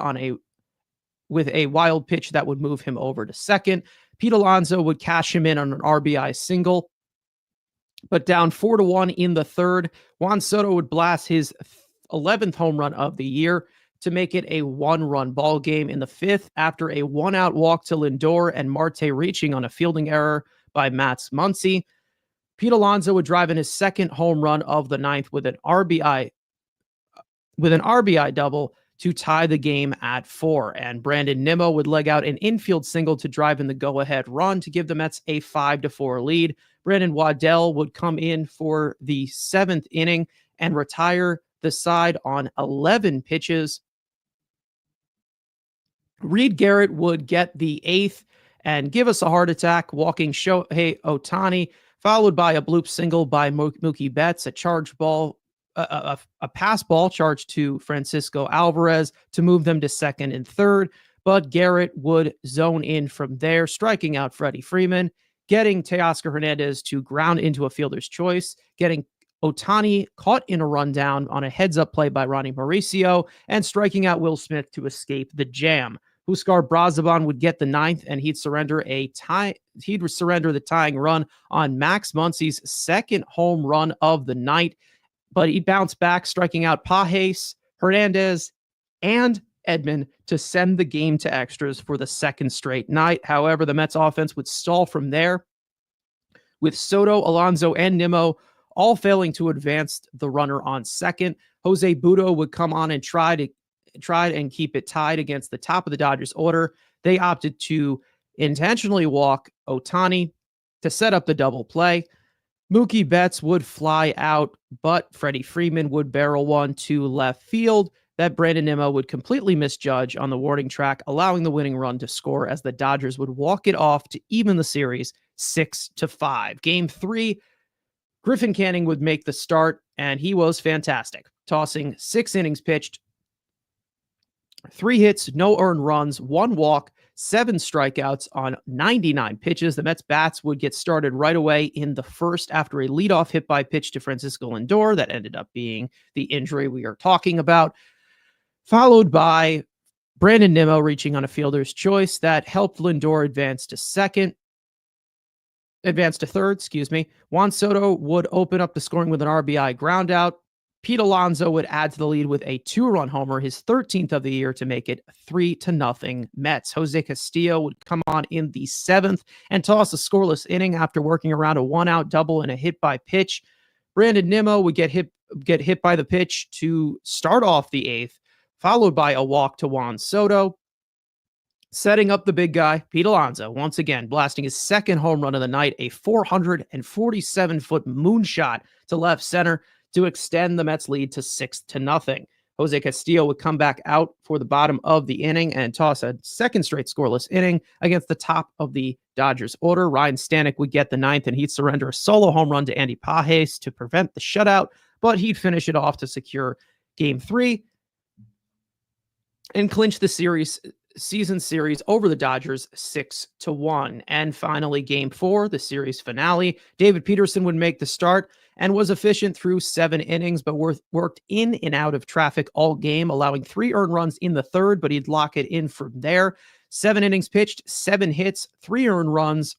with a wild pitch that would move him over to second. Pete Alonso would cash him in on an RBI single. But down 4-1 in the third, Juan Soto would blast his 11th home run of the year to make it a 1-run ball game in the fifth after a 1-out walk to Lindor and Marte reaching on a fielding error by Max Muncy. Pete Alonso would drive in his second home run of the ninth with an RBI double to tie the game at 4. And Brandon Nimmo would leg out an infield single to drive in the go-ahead run to give the Mets a 5-4 lead. Brandon Waddell would come in for the 7th inning and retire the side on 11 pitches. Reed Garrett would get the 8th and give us a heart attack, walking Shohei Ohtani, followed by a bloop single by Mookie Betts, a charge ball, a pass ball charged to Francisco Alvarez to move them to second and third. But Garrett would zone in from there, striking out Freddie Freeman, getting Teoscar Hernandez to ground into a fielder's choice, getting Ohtani caught in a rundown on a heads-up play by Ronnie Mauricio, and striking out Will Smith to escape the jam. Huskar Brazaban would get the 9th, and he'd surrender the tying run on Max Muncy's second home run of the night. But he bounced back, striking out Pages, Hernandez, and Edman to send the game to extras for the second straight night. However, the Mets offense would stall from there, with Soto, Alonso, and Nimmo all failing to advance the runner on second. Jose Butto would come on and try and keep it tied against the top of the Dodgers order. They opted to intentionally walk Ohtani to set up the double play. Mookie Betts would fly out, but Freddie Freeman would barrel one to left field that Brandon Nimmo would completely misjudge on the warning track, allowing the winning run to score as the Dodgers would walk it off to even the series 6-5. Game 3, Griffin Canning would make the start, and he was fantastic, tossing 6 innings pitched, 3 hits, no earned runs, 1 walk, 7 strikeouts on 99 pitches. The Mets bats would get started right away in the first after a leadoff hit by pitch to Francisco Lindor that ended up being the injury we are talking about, followed by Brandon Nimmo reaching on a fielder's choice that helped Lindor advance to third. Juan Soto would open up the scoring with an RBI ground out. Pete Alonso would add to the lead with a 2-run homer, his 13th of the year, to make it 3-0 Mets. Jose Castillo would come on in the 7th and toss a scoreless inning after working around a 1-out double and a hit by pitch. Brandon Nimmo would get hit by the pitch to start off the 8th, followed by a walk to Juan Soto. Setting up the big guy, Pete Alonso, once again blasting his second home run of the night, a 447-foot moonshot to left center to extend the Mets lead to 6-0. Jose Castillo would come back out for the bottom of the inning and toss a second straight scoreless inning against the top of the Dodgers order. Ryan Stanek would get the ninth, and he'd surrender a solo home run to Andy Pages to prevent the shutout, but he'd finish it off to secure Game 3 and clinch the season series over the Dodgers 6-1. And finally, Game 4, the series finale. David Peterson would make the start and was efficient through 7 innings, but worked in and out of traffic all game, allowing 3 earned runs in the third, but he'd lock it in from there. 7 innings pitched, 7 hits, 3 earned runs,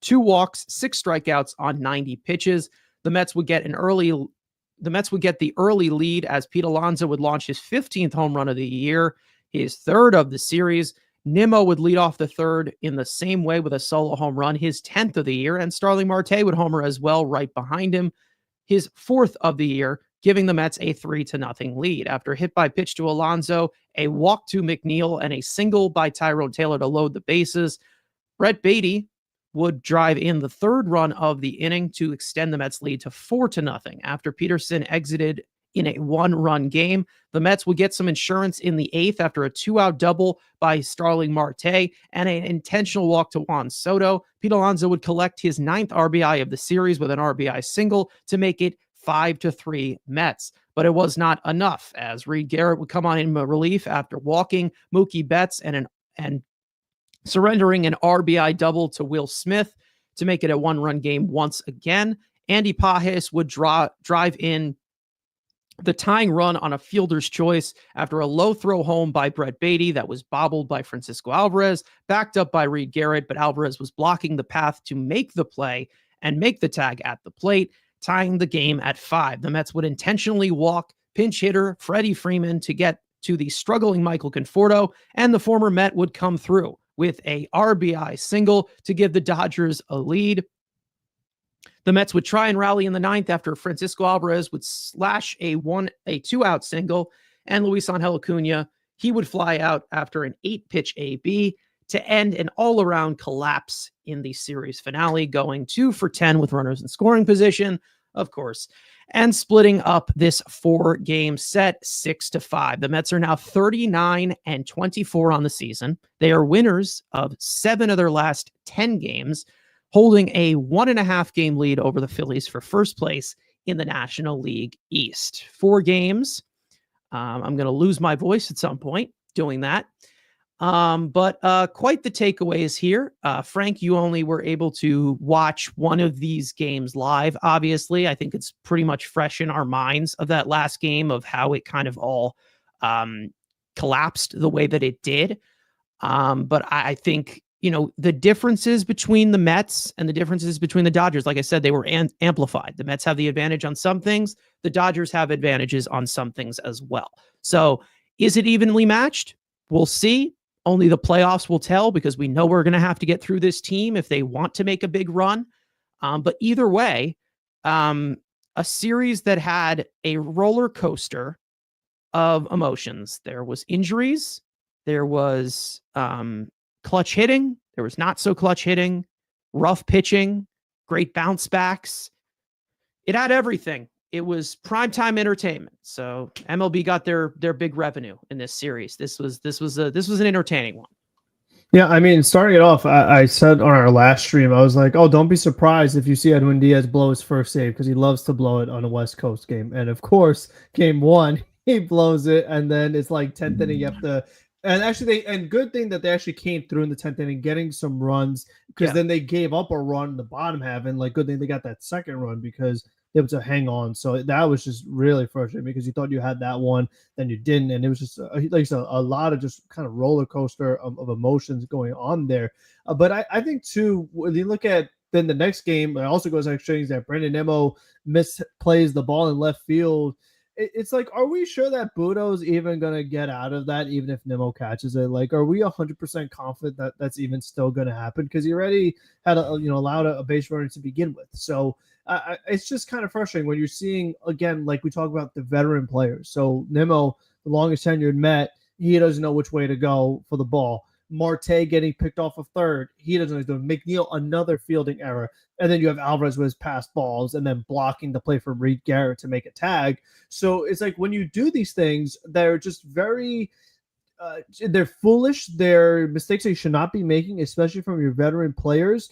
2 walks, 6 strikeouts on 90 pitches. The Mets would get the early lead as Pete Alonso would launch his 15th home run of the year, his third of the series. Nimmo would lead off the third in the same way with a solo home run, his 10th of the year, and Starling Marte would homer as well right behind him, his 4th of the year, giving the Mets a 3-0 lead. After a hit by pitch to Alonso, a walk to McNeil, and a single by Tyrone Taylor to load the bases, Brett Beatty would drive in the third run of the inning to extend the Mets lead to 4-0. After Peterson exited in a 1-run game, the Mets would get some insurance in the 8th after a 2-out double by Starling Marte and an intentional walk to Juan Soto. Pete Alonso would collect his 9th RBI of the series with an RBI single to make it 5-3 Mets. But it was not enough, as Reed Garrett would come on in relief after walking Mookie Betts and surrendering an RBI double to Will Smith to make it a 1-run game once again. Andy Pages would drive in the tying run on a fielder's choice after a low throw home by Brett Beatty that was bobbled by Francisco Alvarez, backed up by Reed Garrett, but Alvarez was blocking the path to make the play and make the tag at the plate, tying the game at 5. The Mets would intentionally walk pinch hitter Freddie Freeman to get to the struggling Michael Conforto, and the former Met would come through with a RBI single to give the Dodgers a lead. The Mets would try and rally in the 9th after Francisco Alvarez would slash a 2-out single, and Luis Angel Acuna, he would fly out after an 8-pitch AB to end an all-around collapse in the series finale, going 2 for 10 with runners in scoring position, of course, and splitting up this 4-game set 6-5. The Mets are now 39-24 on the season. They are winners of 7 of their last 10 games, holding a 1.5-game lead over the Phillies for first place in the National League East. 4 games. I'm going to lose my voice at some point doing that. But quite the takeaways here. Frank, you only were able to watch one of these games live, obviously. I think it's pretty much fresh in our minds of that last game, of how it kind of all collapsed the way that it did. But I think, the differences between the Mets and the differences between the Dodgers, like I said, they were amplified. The Mets have the advantage on some things. The Dodgers have advantages on some things as well. So is it evenly matched? We'll see. Only the playoffs will tell, because we know we're going to have to get through this team if they want to make a big run. But either way, a series that had a roller coaster of emotions. There was injuries. There was clutch hitting. There was not so clutch hitting, rough pitching, great bounce backs. It had everything. It was primetime entertainment. So MLB got their big revenue in this series. This was an entertaining one. Yeah, I mean, starting it off, I said on our last stream, I was like, oh, don't be surprised if you see Edwin Diaz blow his first save, because he loves to blow it on a West Coast game. And of course, game 1, he blows it, and then it's like 10th inning, you have to. And actually, good thing that they actually came through in the 10th inning, getting some runs, because then they gave up a run in the bottom half, and good thing they got that second run, because they were able to hang on. So that was just really frustrating, because you thought you had that one, then you didn't, and it was just a lot of just kind of roller coaster of emotions going on there. But I think too, when you look at then the next game, it also goes exchange that Brandon Nimmo misplays the ball in left field. It's like, are we sure that Budo's even going to get out of that, even if Nimmo catches it? Are we 100% confident that that's even still going to happen? Because he already had allowed a base runner to begin with. So it's just kind of frustrating when you're seeing, again, like we talk about the veteran players. So Nimmo, the longest tenured Met, he doesn't know which way to go for the ball. Marte getting picked off of third. He doesn't know what he's doing. McNeil, another fielding error. And then you have Alvarez with his pass balls and then blocking the play for Reed Garrett to make a tag. So it's like when you do these things, they're just very they're foolish. They're mistakes that you should not be making, especially from your veteran players.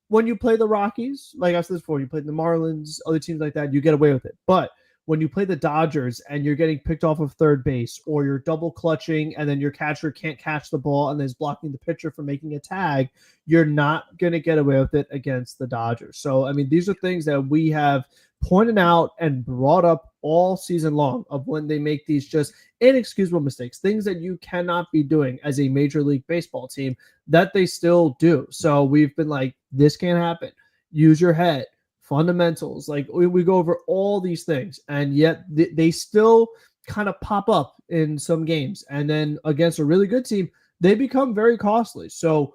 When you play the Rockies, like I said before, you play the Marlins, other teams like that, you get away with it. But when you play the Dodgers and you're getting picked off of third base, or you're double clutching and then your catcher can't catch the ball and is blocking the pitcher from making a tag, you're not going to get away with it against the Dodgers. So, I mean, these are things that we have pointed out and brought up all season long of when they make these just inexcusable mistakes, things that you cannot be doing as a Major League Baseball team that they still do. So we've been like, this can't happen. Use your head, fundamentals. Like we go over all these things, and yet they still kind of pop up in some games. And then against a really good team, they become very costly. So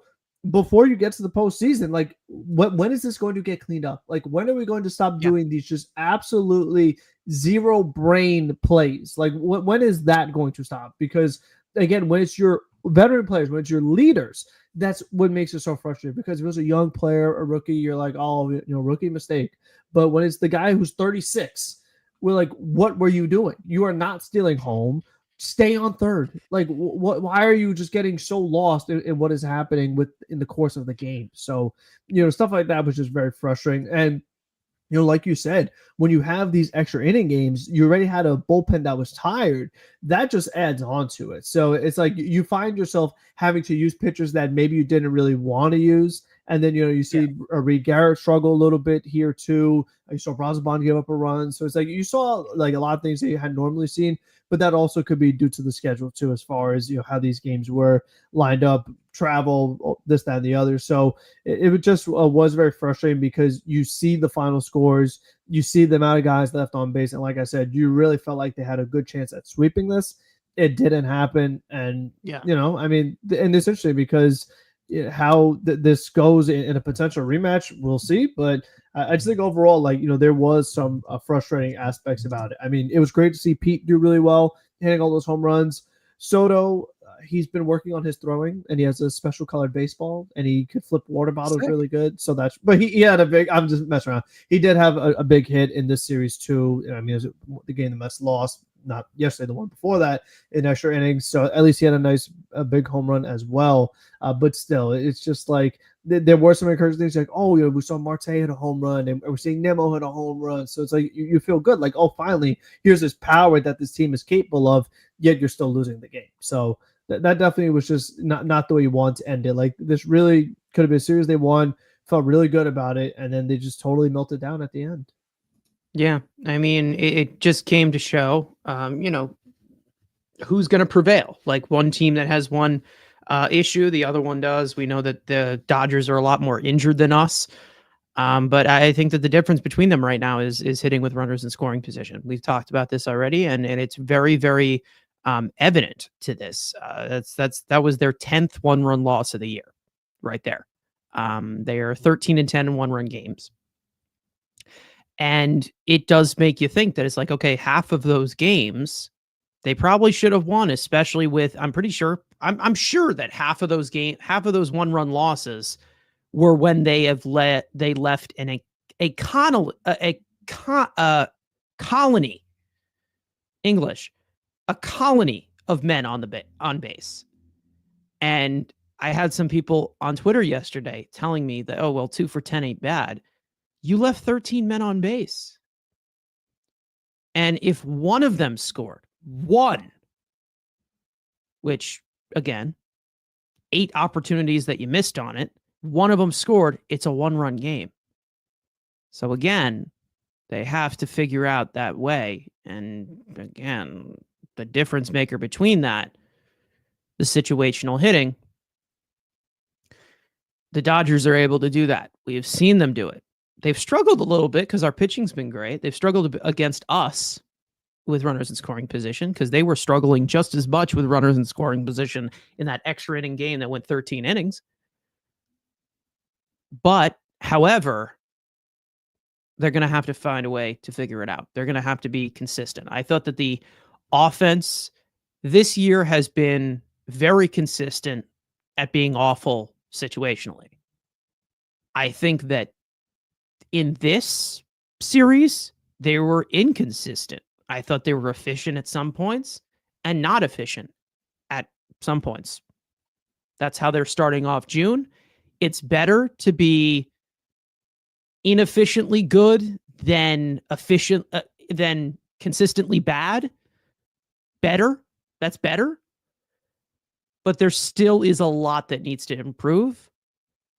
before you get to the postseason, like when is this going to get cleaned up? Like when are we going to stop doing these just absolutely zero brain plays? Like when is that going to stop? Because again, when it's your veteran players, when it's your leaders, that's what makes it so frustrating. Because if it was a young player, a rookie, you're like, oh, rookie mistake. But when it's the guy who's 36, we're like, what were you doing? You are not stealing home. Stay on third. Like, why are you just getting so lost in what is happening in the course of the game? So, stuff like that was just very frustrating. And like you said, when you have these extra inning games, you already had a bullpen that was tired. That just adds on to it. So it's like you find yourself having to use pitchers that maybe you didn't really want to use. And then, you see Reed Garrett struggle a little bit here too. You saw Brazoban give up a run. So it's like you saw like a lot of things that you had normally seen, but that also could be due to the schedule too, as far as, how these games were lined up, travel, this, that, and the other. So it just was very frustrating because you see the final scores, you see the amount of guys left on base. And like I said, you really felt like they had a good chance at sweeping this. It didn't happen. And, I mean, and it's interesting because how this goes in a potential rematch, we'll see. But I just think overall, like, there was some frustrating aspects about it. I mean, it was great to see Pete do really well, hitting all those home runs. Soto, he's been working on his throwing, and he has a special colored baseball, and he could flip water bottles really good. So but he had a big, I'm just messing around. He did have a big hit in this series too. I mean, it was the game the Mets lost, not yesterday, the one before that, in extra innings. So at least he had a big home run as well. But still, it's just like there were some encouraging things like, oh, we saw Marte hit a home run, and we're seeing Nemo hit a home run. So it's like you feel good, like, oh, finally, here's this power that this team is capable of, yet you're still losing the game. So that definitely was just not the way you want to end it. Like, this really could have been a series they won, felt really good about it, and then they just totally melted down at the end. Yeah, I mean, it just came to show, who's going to prevail. Like, one team that has one issue, the other one does. We know that the Dodgers are a lot more injured than us, but I think that the difference between them right now is hitting with runners in scoring position. We've talked about this already, and it's very, very evident to this. That was their 10th one-run loss of the year, right there. They are 13-10 in one-run games. And it does make you think that it's like, okay, half of those games they probably should have won, especially with, I'm sure that half of those one-run losses were when they left in a colony of men on base. And I had some people on Twitter yesterday telling me that, oh, well, 2 for 10 ain't bad. You left 13 men on base. And if one of them scored, which, again, 8 opportunities that you missed on it, one of them scored, it's a one-run game. So again, they have to figure out that way. And again, the difference maker between that, the situational hitting, the Dodgers are able to do that. We have seen them do it. They've struggled a little bit because our pitching's been great. They've struggled against us with runners in scoring position because they were struggling just as much with runners in scoring position in that extra inning game that went 13 innings. But, however, they're going to have to find a way to figure it out. They're going to have to be consistent. I thought that the offense this year has been very consistent at being awful situationally. I think that in this series, they were inconsistent. I thought they were efficient at some points and not efficient at some points. That's how they're starting off June. It's better to be inefficiently good than than consistently bad. Better. That's better. But there still is a lot that needs to improve.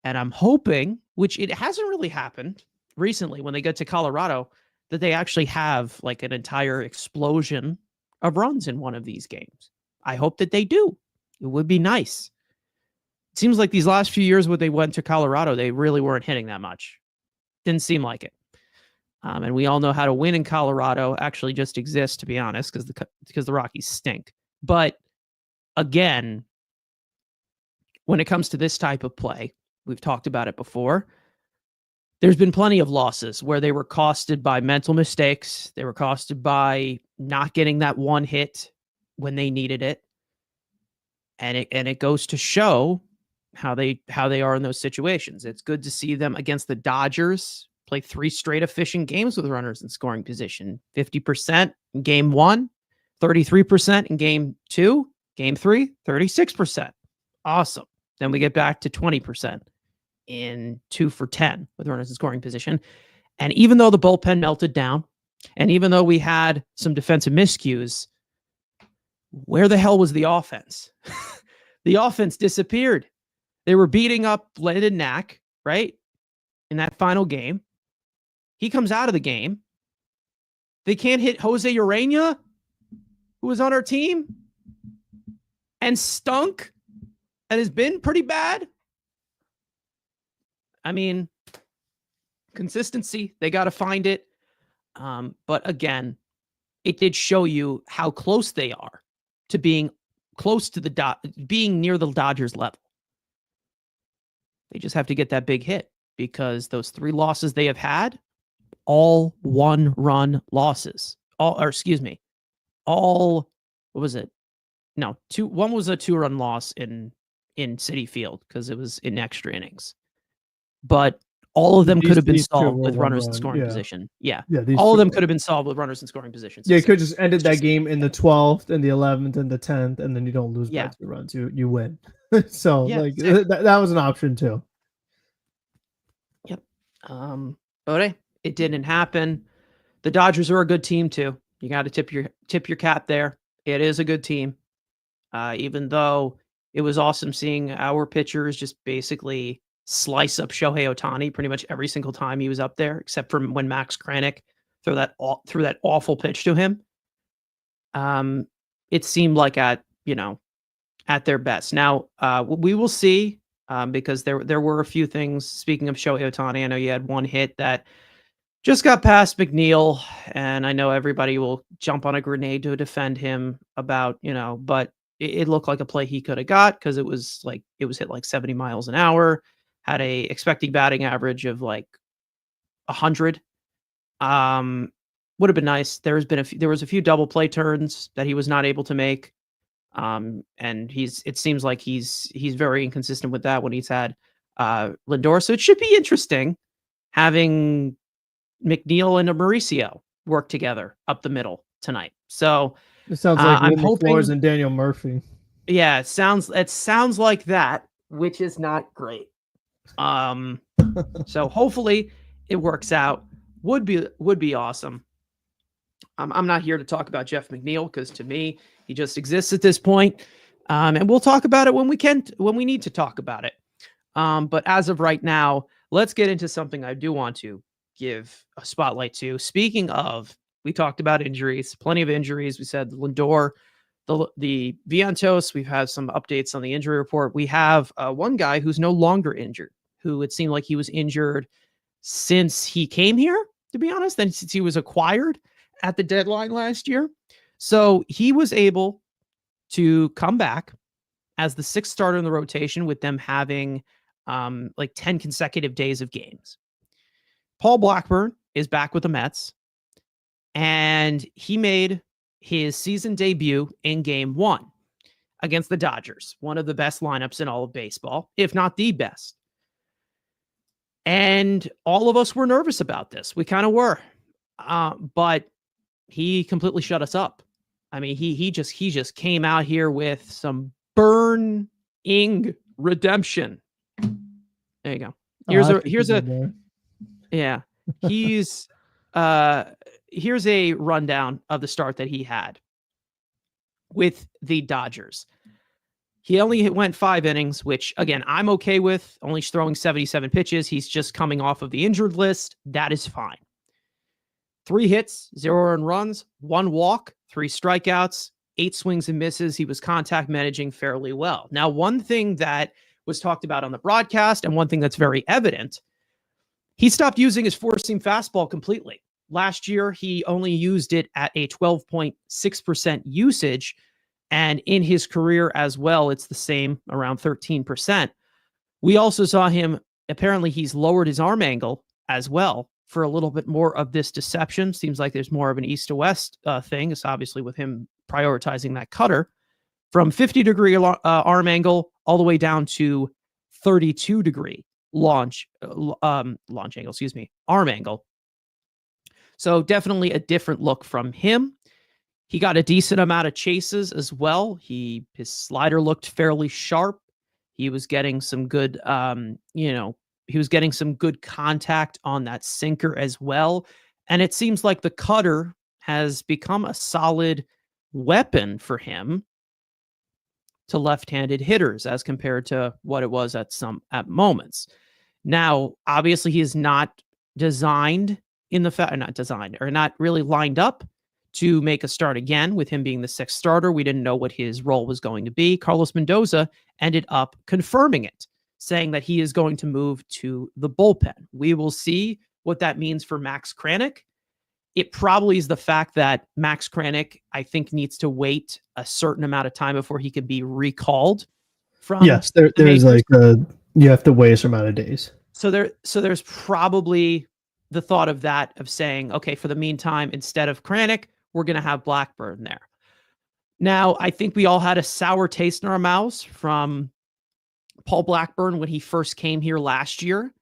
And I'm hoping, which it hasn't really happened recently when they get to Colorado, that they actually have like an entire explosion of runs in one of these games. I hope that they do. It would be nice. It seems like these last few years when they went to Colorado, they really weren't hitting that much. Didn't seem like it. And we all know how to win in Colorado actually just exists, to be honest, because the Rockies stink. But again, when it comes to this type of play, we've talked about it before. There's been plenty of losses where they were costed by mental mistakes. They were costed by not getting that one hit when they needed it. And it goes to show how they are in those situations. It's good to see them against the Dodgers play 3 straight efficient games with runners in scoring position. 50% in game 1, 33% in game 2, game 3, 36%. Awesome. Then we get back to 20% in 2 for 10 with runners in scoring position. And even though the bullpen melted down, and even though we had some defensive miscues, where the hell was the offense? The offense disappeared. They were beating up Landon Knack, right? In that final game. He comes out of the game. They can't hit Jose Urena, who was on our team and stunk and has been pretty bad. I mean, consistency, they got to find it. But again, it did show you how close they are to being close to being near the Dodgers level. They just have to get that big hit because those 3 losses they have had, all 1-run losses. What was it? No, 1 was a 2-run loss in Citi Field because it was in extra innings. But all of them could have been solved with runners in scoring position. Yeah. All of them could have been solved with runners in scoring position. So you could just ended that game in the 12th and the 11th and the 10th, and then you don't lose by 2 runs. You win. So that was an option too. Yep. But hey, it didn't happen. The Dodgers are a good team too. You got to tip your cap there. It is a good team. Even though it was awesome seeing our pitchers just basically slice up Shohei Ohtani pretty much every single time he was up there, except for when Max Kranick threw that awful pitch to him. It seemed like at their best. Now we will see because there were a few things. Speaking of Shohei Ohtani, I know you had one hit that just got past McNeil, and I know everybody will jump on a grenade to defend him about, but it looked like a play he could have got because it was hit like 70 miles an hour, had a expected batting average of like 100. Would have been nice. There was a few double play turns that he was not able to make. And it seems like he's very inconsistent with that when he's had Lindor. So it should be interesting having McNeil and Mauricio work together up the middle tonight. So it sounds like I'm hoping Flores and Daniel Murphy. Yeah, it sounds like that, which is not great. So hopefully it works out. Would be awesome. I'm not here to talk about Jeff McNeil because to me he just exists at this point. And we'll talk about it when we need to talk about it. But as of right now, let's get into something I do want to give a spotlight to. Speaking of, we talked about injuries, plenty of injuries. We said Lindor, the Vientos. We've had some updates on the injury report. We have one guy who's no longer injured, who it seemed like he was injured since he came here, to be honest, and since he was acquired at the deadline last year. So he was able to come back as the 6th starter in the rotation with them having like 10 consecutive days of games. Paul Blackburn is back with the Mets, and he made his season debut in game 1. against the Dodgers, one of the best lineups in all of baseball, if not the best. And all of us were nervous about this. We kind of were. But he completely shut us up. I mean, he just came out here with some burning redemption. There you go. Here's yeah. Here's a rundown of the start that he had with the Dodgers. He only went 5 innings, which again, I'm okay with, only throwing 77 pitches. He's just coming off of the injured list. That is fine. 3 hits, 0 earned runs, 1 walk, 3 strikeouts, 8 swings and misses. He was contact managing fairly well. Now, one thing that was talked about on the broadcast and one thing that's very evident, he stopped using his four-seam fastball completely. Last year, he only used it at a 12.6% usage. And in his career as well, it's the same, around 13%. We also saw him, apparently he's lowered his arm angle as well for a little bit more of this deception. Seems like there's more of an east to west thing. It's obviously with him prioritizing that cutter from 50-degree arm angle all the way down to 32-degree arm angle. So definitely a different look from him. He got a decent amount of chases as well. His slider looked fairly sharp. He was getting some good, he was getting some good contact on that sinker as well. And it seems like the cutter has become a solid weapon for him to left-handed hitters as compared to what it was at moments. Now, obviously, he is not designed not really lined up to make a start again with him being the 6th starter. We didn't know what his role was going to be. Carlos Mendoza ended up confirming it, saying that he is going to move to the bullpen. We will see what that means for Max Kranick. It probably is the fact that Max Kranick, I think, needs to wait a certain amount of time before he can be recalled from. Yes, there's like you have to wait a certain amount of days. So there's probably the thought of that, of saying, okay, for the meantime, instead of Kranick, we're going to have Blackburn there. Now, I think we all had a sour taste in our mouths from Paul Blackburn when he first came here last year.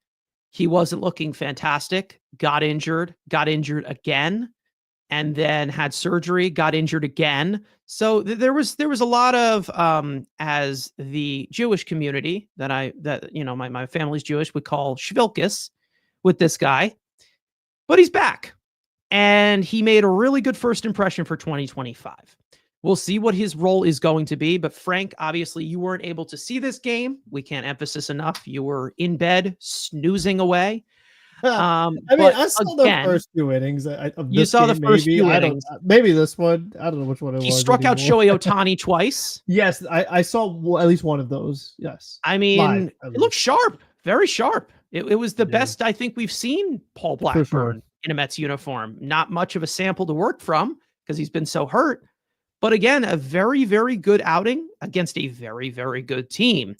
He wasn't looking fantastic, got injured again, and then had surgery, got injured again. So there was a lot of, as the Jewish community my family's Jewish would call shvilkus with this guy, but he's back. And he made a really good first impression for 2025. We'll see what his role is going to be. But Frank, obviously, you weren't able to see this game. We can't emphasize enough. You were in bed, snoozing away. I saw the first 2 innings. You saw the first few innings. Maybe this one. I don't know which one it was. He struck out Shohei Ohtani twice. Yes, I saw at least one of those. Yes. I mean, it looked sharp, very sharp. It was the best I think we've seen Paul Blackburn in a Mets uniform. Not much of a sample to work from because he's been so hurt. But again, a very, very good outing against a very, very good team.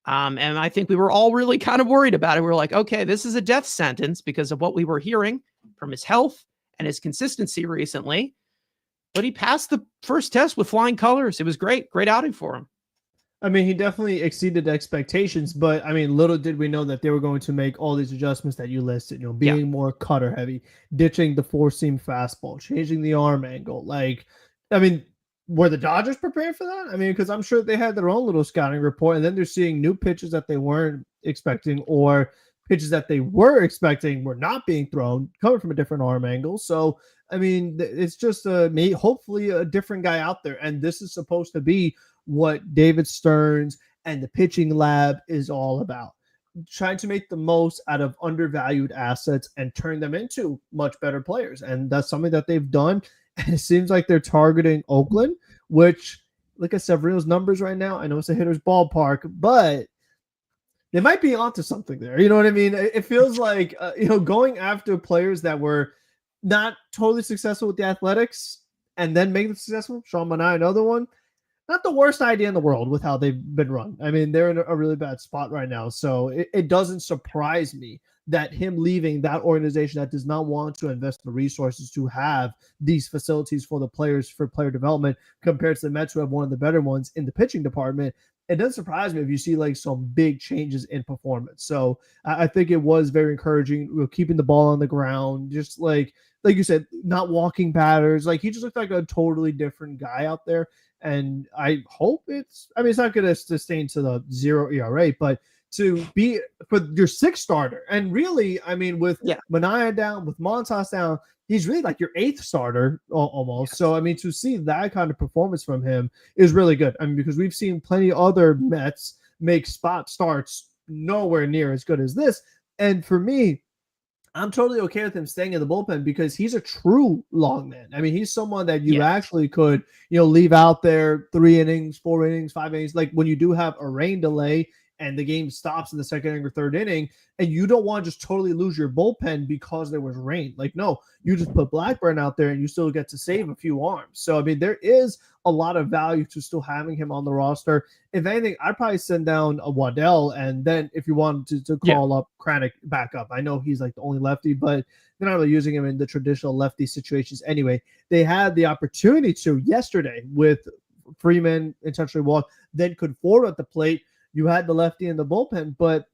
And I think we were all really kind of worried about it. We were like, okay, this is a death sentence because of what we were hearing from his health and his consistency recently. But he passed the first test with flying colors. It was great. Great outing for him. I mean, he definitely exceeded expectations, but I mean, little did we know that they were going to make all these adjustments that you listed, being more cutter heavy, ditching the 4-seam fastball, changing the arm angle. Were the Dodgers prepared for that? I mean, because I'm sure they had their own little scouting report, and then they're seeing new pitches that they weren't expecting, or pitches that they were expecting were not being thrown, coming from a different arm angle. So, I mean, it's just hopefully a different guy out there, and this is supposed to be what David Stearns and the pitching lab is all about. Trying to make the most out of undervalued assets and turn them into much better players. And that's something that they've done. And it seems like they're targeting Oakland, which, look at Severino's numbers right now. I know it's a hitter's ballpark, but they might be onto something there. You know what I mean? It feels like, going after players that were not totally successful with the Athletics and then make them successful. Sean Manaea, another one. Not the worst idea in the world with how they've been run. I mean, they're in a really bad spot right now. So it doesn't surprise me that him leaving that organization that does not want to invest the resources to have these facilities for the players for player development compared to the Mets who have one of the better ones in the pitching department, it doesn't surprise me if you see like some big changes in performance. So I think it was very encouraging, keeping the ball on the ground, just like you said, not walking batters. Like he just looked like a totally different guy out there. And I hope it's not going to sustain to the 0 ERA, but to be for your sixth starter. And really, I mean, with Manaea down, with Montas down, he's really like your eighth starter almost. Yes. So, I mean, to see that kind of performance from him is really good. I mean, because we've seen plenty other Mets make spot starts nowhere near as good as this. And for me, I'm totally okay with him staying in the bullpen because he's a true long man. I mean, he's someone that you actually could, leave out there 3 innings, 4 innings, 5 innings. Like when you do have a rain delay and the game stops in the second inning or third inning, and you don't want to just totally lose your bullpen because there was rain. Like, no, you just put Blackburn out there and you still get to save a few arms. So, I mean, there is a lot of value to still having him on the roster. If anything, I'd probably send down a Waddell, and then if you wanted to call up Kranick back up. I know he's like the only lefty, but they're not really using him in the traditional lefty situations anyway. They had the opportunity to yesterday with Freeman intentionally walk, then could forward at the plate. You had the lefty in the bullpen, but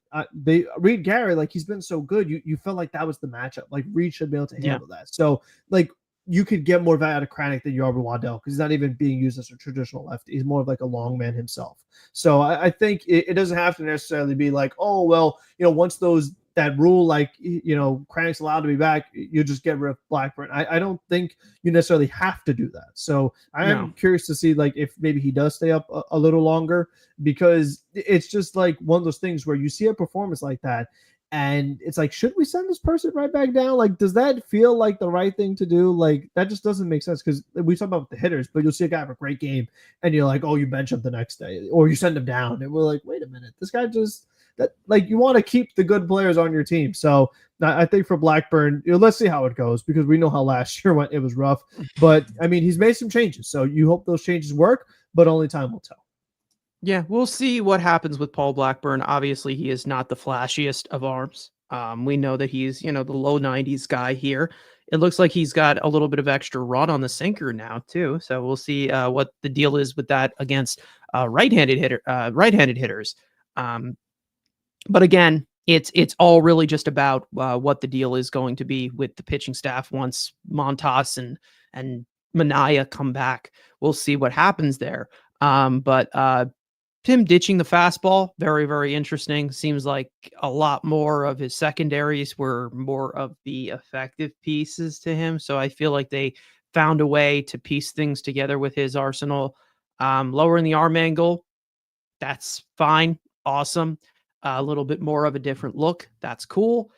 Reed Gary, like he's been so good, you felt like that was the matchup. Like Reed should be able to handle that. So like you could get more value out of Kranick than you are with Waddell because he's not even being used as a traditional lefty. He's more of like a long man himself. So I think it doesn't have to necessarily be like, oh, well, once that rule, like, Kranick's allowed to be back, you just get rid of Blackburn. I don't think you necessarily have to do that. So I am curious to see like if maybe he does stay up a little longer, because it's just like one of those things where you see a performance like that and it's like, should we send this person right back down? Like, does that feel like the right thing to do? Like, that just doesn't make sense because we talk about the hitters, but you'll see a guy have a great game and you're like, oh, you bench him the next day or you send him down. And we're like, wait a minute, this guy just that, like, you want to keep the good players on your team. So I think for Blackburn, let's see how it goes because we know how last year went. It was rough, but I mean, he's made some changes. So you hope those changes work, but only time will tell. Yeah, we'll see what happens with Paul Blackburn. Obviously, he is not the flashiest of arms. We know that he's, the low 90s guy here. It looks like he's got a little bit of extra run on the sinker now, too. So we'll see what the deal is with that against right-handed hitters. But again, it's all really just about what the deal is going to be with the pitching staff once Montas and Manaea come back. We'll see what happens there. But him ditching the fastball, very, very interesting. Seems like a lot more of his secondaries were more of the effective pieces to him. So I feel like they found a way to piece things together with his arsenal. Lowering the arm angle, that's fine. Awesome. A little bit more of a different look. That's cool.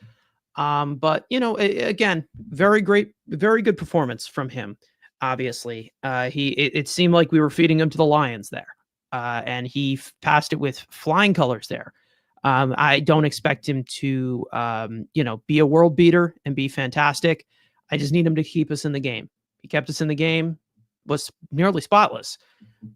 But, again, very great, very good performance from him. Obviously, it seemed like we were feeding him to the Lions there. And he passed it with flying colors there. I don't expect him to, be a world beater and be fantastic. I just need him to keep us in the game. He kept us in the game, was nearly spotless,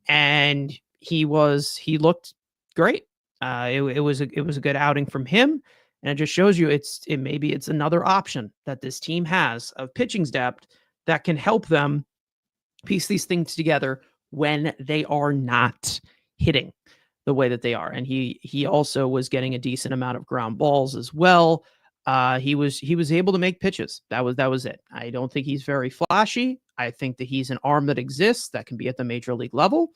and he looked great. It was a good outing from him, and it just shows you maybe it's another option that this team has of pitching depth that can help them piece these things together when they are not hitting the way that they are. And he also was getting a decent amount of ground balls as well. He was able to make pitches. That was it. I don't think he's very flashy. I think that he's an arm that exists that can be at the major league level,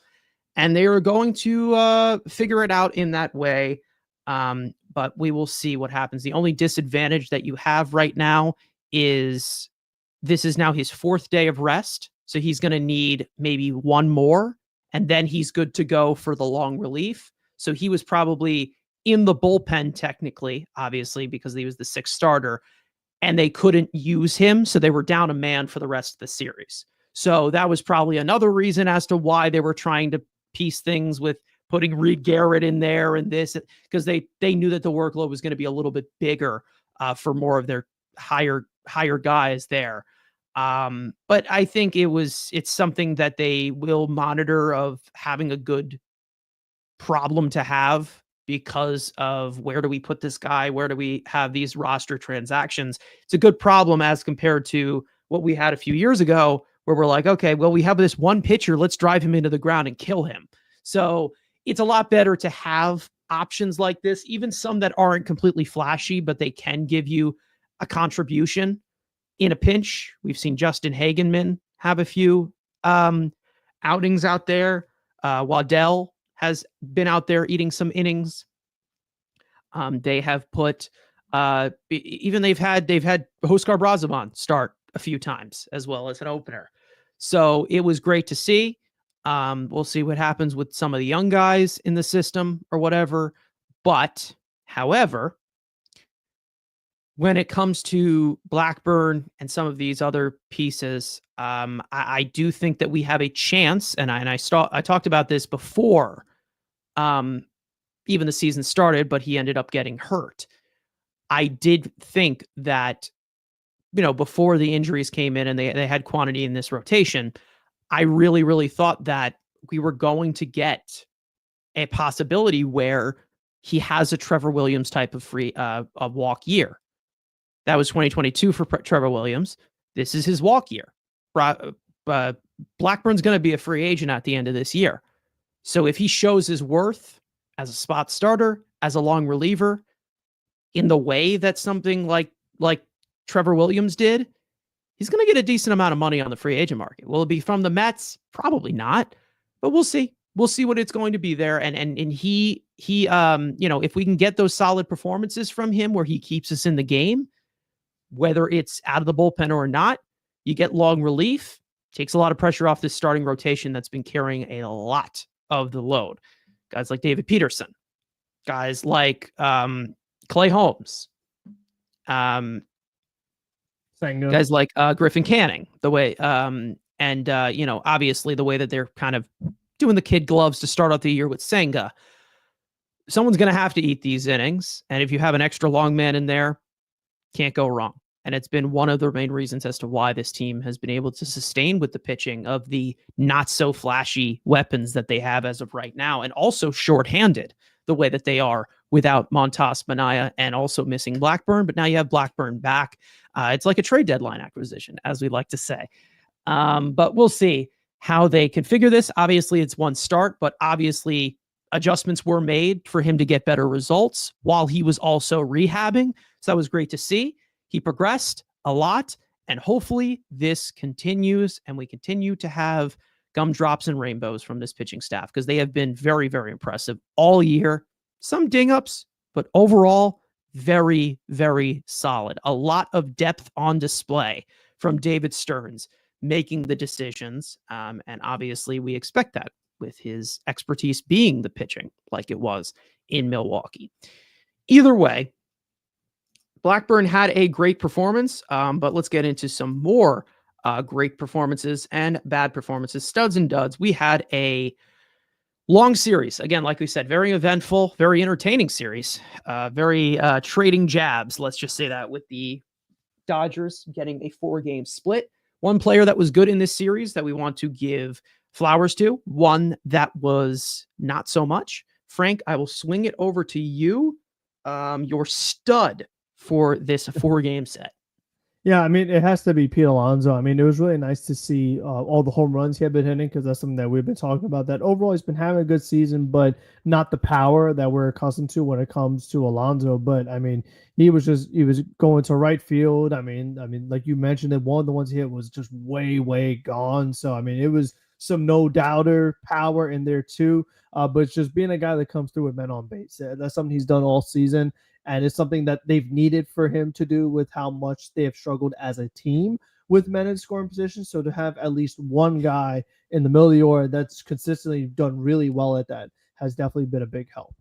and they are going to figure it out in that way. But we will see what happens. The only disadvantage that you have right now is this is now his 4th day of rest. So he's going to need maybe one more, and then he's good to go for the long relief. So he was probably in the bullpen technically, obviously, because he was the 6th starter, and they couldn't use him. So they were down a man for the rest of the series. So that was probably another reason as to why they were trying to piece things with putting Reed Garrett in there and this, because they knew that the workload was going to be a little bit bigger for more of their higher guys there. But I think it's something that they will monitor of having a good problem to have because of where do we put this guy? Where do we have these roster transactions? It's a good problem as compared to what we had a few years ago, where we're like, okay, well, we have this one pitcher. Let's drive him into the ground and kill him. So it's a lot better to have options like this, even some that aren't completely flashy, but they can give you a contribution in a pinch. We've seen Justin Hagenman have a few outings out there. Waddell has been out there eating some innings. They have put even they've had Huascar Braziban start a few times as well as an opener. So it was great to see. We'll see what happens with some of the young guys in the system or whatever. But however, when it comes to Blackburn and some of these other pieces, I do think that we have a chance, and I talked about this before even the season started, but he ended up getting hurt. I did think that, before the injuries came in and they had quantity in this rotation, I really, really thought that we were going to get a possibility where he has a Trevor Williams type of a walk year. That was 2022 for Trevor Williams. This is his walk year. Blackburn's going to be a free agent at the end of this year. So if he shows his worth as a spot starter, as a long reliever, in the way that something like Trevor Williams did, he's going to get a decent amount of money on the free agent market. Will it be from the Mets? Probably not, but we'll see. We'll see what it's going to be there. And he if we can get those solid performances from him where he keeps us in the game, whether it's out of the bullpen or not, you get long relief, takes a lot of pressure off this starting rotation that's been carrying a lot of the load. Guys like David Peterson, guys like Clay Holmes, guys like Griffin Canning, the way, obviously the way that they're kind of doing the kid gloves to start out the year with Senga. Someone's going to have to eat these innings. And if you have an extra long man in there, can't go wrong. And it's been one of the main reasons as to why this team has been able to sustain with the pitching of the not so flashy weapons that they have as of right now, and also shorthanded the way that they are without Montas, Manaea, and also missing Blackburn. But now you have Blackburn back. It's like a trade deadline acquisition, as we like to say. But we'll see how they configure this. Obviously, it's one start, but obviously adjustments were made for him to get better results while he was also rehabbing. So that was great to see. He progressed a lot, and hopefully this continues and we continue to have gumdrops and rainbows from this pitching staff, because they have been very, very impressive all year. Some ding-ups, but overall, very, very solid. A lot of depth on display from David Stearns making the decisions, and obviously we expect that with his expertise being the pitching like it was in Milwaukee. Either way, Blackburn had a great performance, but let's get into some more great performances and bad performances, studs and duds. We had a long series. Again, like we said, very eventful, very entertaining series, very trading jabs, let's just say that, with the Dodgers getting a 4-game split. One player that was good in this series that we want to give flowers to, one that was not so much. Frank, I will swing it over to you. Your stud for this 4-game set. Yeah, I mean, it has to be Pete Alonso. I mean, it was really nice to see all the home runs he had been hitting, because that's something that we've been talking about. That overall, he's been having a good season, but not the power that we're accustomed to when it comes to Alonso. But I mean, he was going to right field. I mean, like you mentioned, that one of the ones he hit was just way, way gone. So I mean, it was some no doubter power in there too. But it's just being a guy that comes through with men on base. That's something he's done all season. And it's something that they've needed for him to do with how much they have struggled as a team with men in scoring positions. So to have at least one guy in the middle of the order that's consistently done really well at that has definitely been a big help.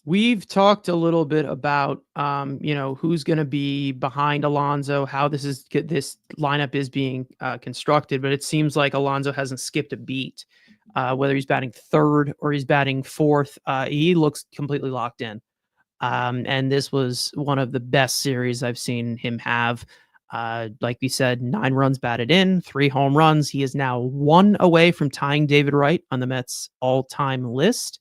We've talked a little bit about, who's going to be behind Alonso, how this lineup is being constructed, but it seems like Alonso hasn't skipped a beat, whether he's batting third or he's batting fourth. He looks completely locked in. And this was one of the best series I've seen him have. Like we said, 9 runs batted in, 3 home runs. He is now 1 away from tying David Wright on the Mets all-time list.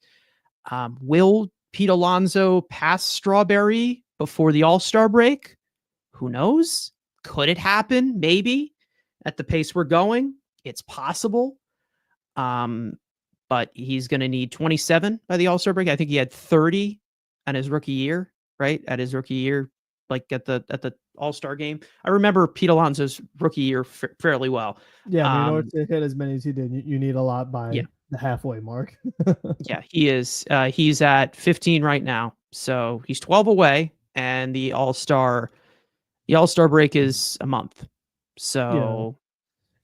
Will Pete Alonso pass Strawberry before the All-Star break? Who knows? Could it happen? Maybe. At the pace we're going, it's possible. But he's going to need 27 by the All-Star break. I think he had 30 on his rookie year, right? At his rookie year, like at the All-Star game. I remember Pete Alonso's rookie year fairly well. Yeah, I mean, in order to hit as many as he did, you need a lot by the halfway mark. Yeah, he is. He's at 15 right now, so he's 12 away, and the All-Star break is a month. So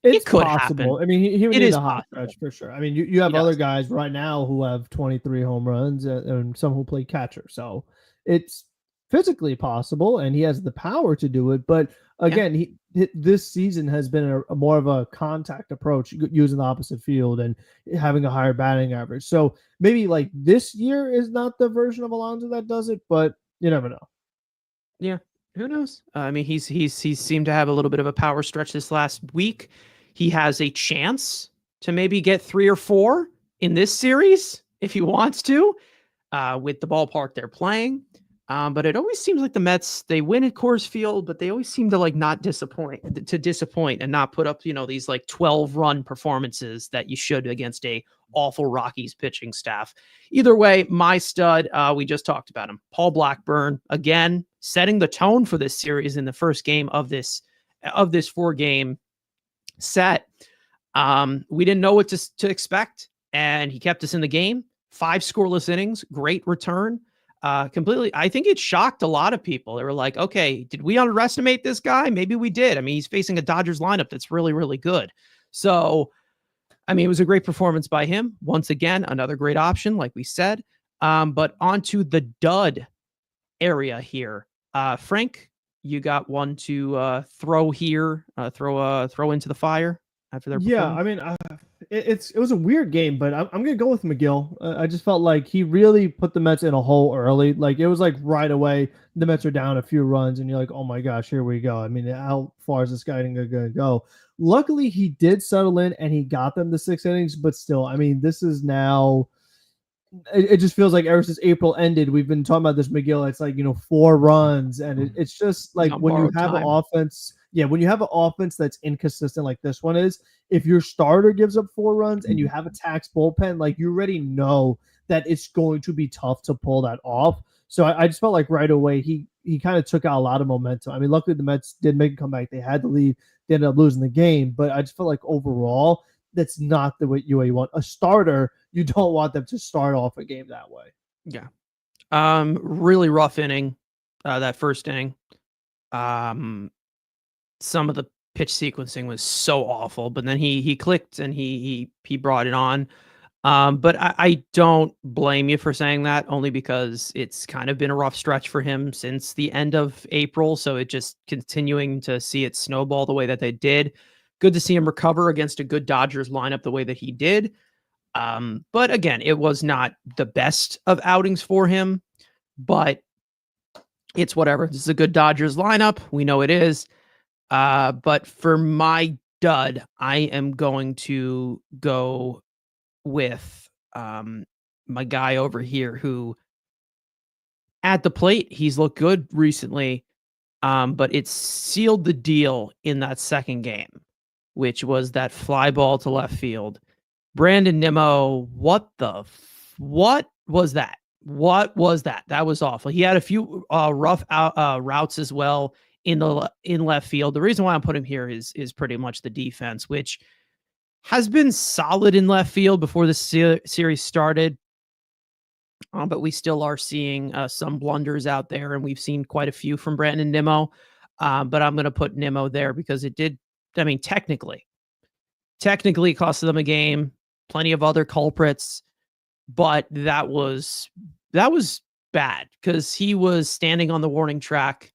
it's it could possible. happen. I mean, he would It need is a hot possible. stretch for sure. I mean, you have other guys right now who have 23 home runs and some who play catcher. So it's physically possible, and he has the power to do it. But again, this season has been a more of a contact approach, using the opposite field and having a higher batting average. So maybe like this year is not the version of Alonso that does it, but you never know. Yeah, who knows? I mean, he's seemed to have a little bit of a power stretch this last week. He has a chance to maybe get 3 or 4 in this series if he wants to, with the ballpark they're playing. But it always seems like the Mets, they win at Coors Field, but they always seem to like not disappoint and not put up, these like 12-run performances that you should against a awful Rockies pitching staff. Either way, my stud, we just talked about him. Paul Blackburn, again, setting the tone for this series in the first game of this 4-game set. We didn't know what to expect, and he kept us in the game. 5 scoreless innings, great return. Completely, I think it shocked a lot of people. They were like, okay, did we underestimate this guy? Maybe we did. I mean, he's facing a Dodgers lineup that's really, really good. So, I mean, it was a great performance by him. Once again, another great option, like we said. But onto the dud area here. Frank, you got one to throw here, throw into the fire after their performance? I mean, it was a weird game, but I'm gonna go with McGill. I just felt like he really put the Mets in a hole early. Like it was like right away the Mets are down a few runs, and you're like, oh my gosh, here we go. I mean, how far is this guy gonna go? Luckily, he did settle in and he got them the 6 innings, but still, I mean, this is now. It just feels like ever since April ended, we've been talking about this McGill. It's like 4 runs, and it's just like when you have an offense. Yeah, when you have an offense that's inconsistent like this one is, if your starter gives up 4 runs and you have a tax bullpen, like you already know that it's going to be tough to pull that off. So I just felt like right away he kind of took out a lot of momentum. I mean, luckily the Mets did make a comeback. They had the lead. They ended up losing the game, but I just felt like overall that's not the way you want. A starter, you don't want them to start off a game that way. Yeah. Really rough inning, that first inning. Some of the pitch sequencing was so awful, but then he clicked and he brought it on. But I don't blame you for saying that, only because it's kind of been a rough stretch for him since the end of April. So it just continuing to see it snowball the way that they did. Good to see him recover against a good Dodgers lineup the way that he did. But again, it was not the best of outings for him, but it's whatever. This is a good Dodgers lineup. We know it is. But for my dud, I am going to go with my guy over here who at the plate, he's looked good recently, but it sealed the deal in that second game, which was that fly ball to left field. Brandon Nimmo, what was that? What was that? That was awful. He had a few rough routes as well in left field. The reason why I'm putting him here is pretty much the defense, which has been solid in left field before the series started. But we still are seeing some blunders out there, and we've seen quite a few from Brandon Nimmo. But I'm going to put Nimmo there because it did. I mean, technically it cost them a game. Plenty of other culprits, but that was bad because he was standing on the warning track,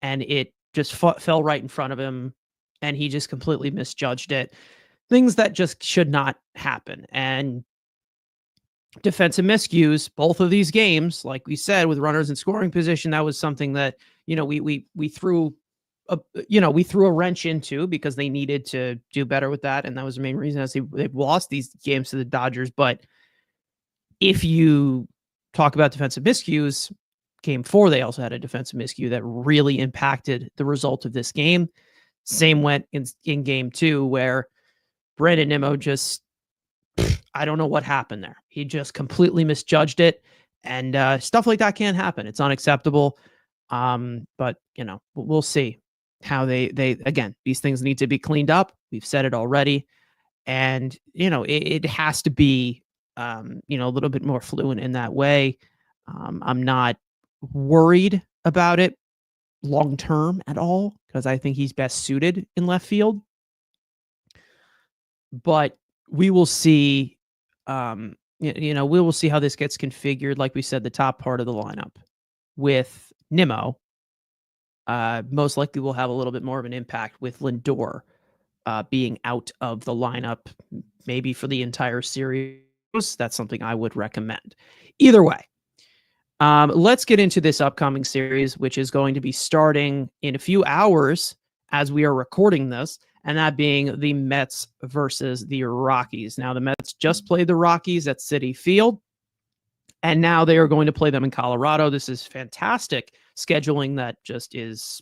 and it just fell right in front of him, and he just completely misjudged it. Things that just should not happen. And defensive miscues, both of these games, like we said, with runners in scoring position, that was something that, we threw a wrench into because they needed to do better with that. And that was the main reason as they've lost these games to the Dodgers. But if you talk about defensive miscues, game 4, they also had a defensive miscue that really impacted the result of this game. Same went in game 2, where Brandon Nimmo just, I don't know what happened there. He just completely misjudged it. And stuff like that can't happen. It's unacceptable. But, we'll see how they again, these things need to be cleaned up. We've said it already. And, it has to be, a little bit more fluent in that way. I'm not worried about it long term at all, because I think he's best suited in left field. But we will see, we will see how this gets configured. Like we said, the top part of the lineup with Nimmo, most likely will have a little bit more of an impact with Lindor being out of the lineup, maybe for the entire series. That's something I would recommend. Either way, let's get into this upcoming series, which is going to be starting in a few hours as we are recording this, and that being the Mets versus the Rockies. Now, the Mets just played the Rockies at Citi Field, and now they are going to play them in Colorado. This is fantastic scheduling that just is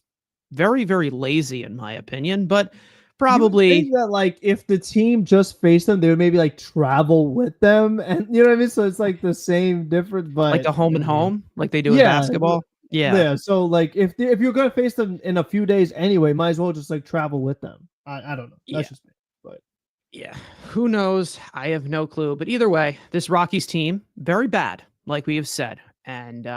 very, very lazy, in my opinion, but probably you think that, like, if the team just faced them, they would maybe like travel with them, and you know what I mean. So it's like the same difference, but like a home and home, like they do in basketball. Yeah. So like if you're gonna face them in a few days anyway, might as well just like travel with them. I don't know. That's just me. But yeah, who knows? I have no clue. But either way, this Rockies team, very bad, like we have said. And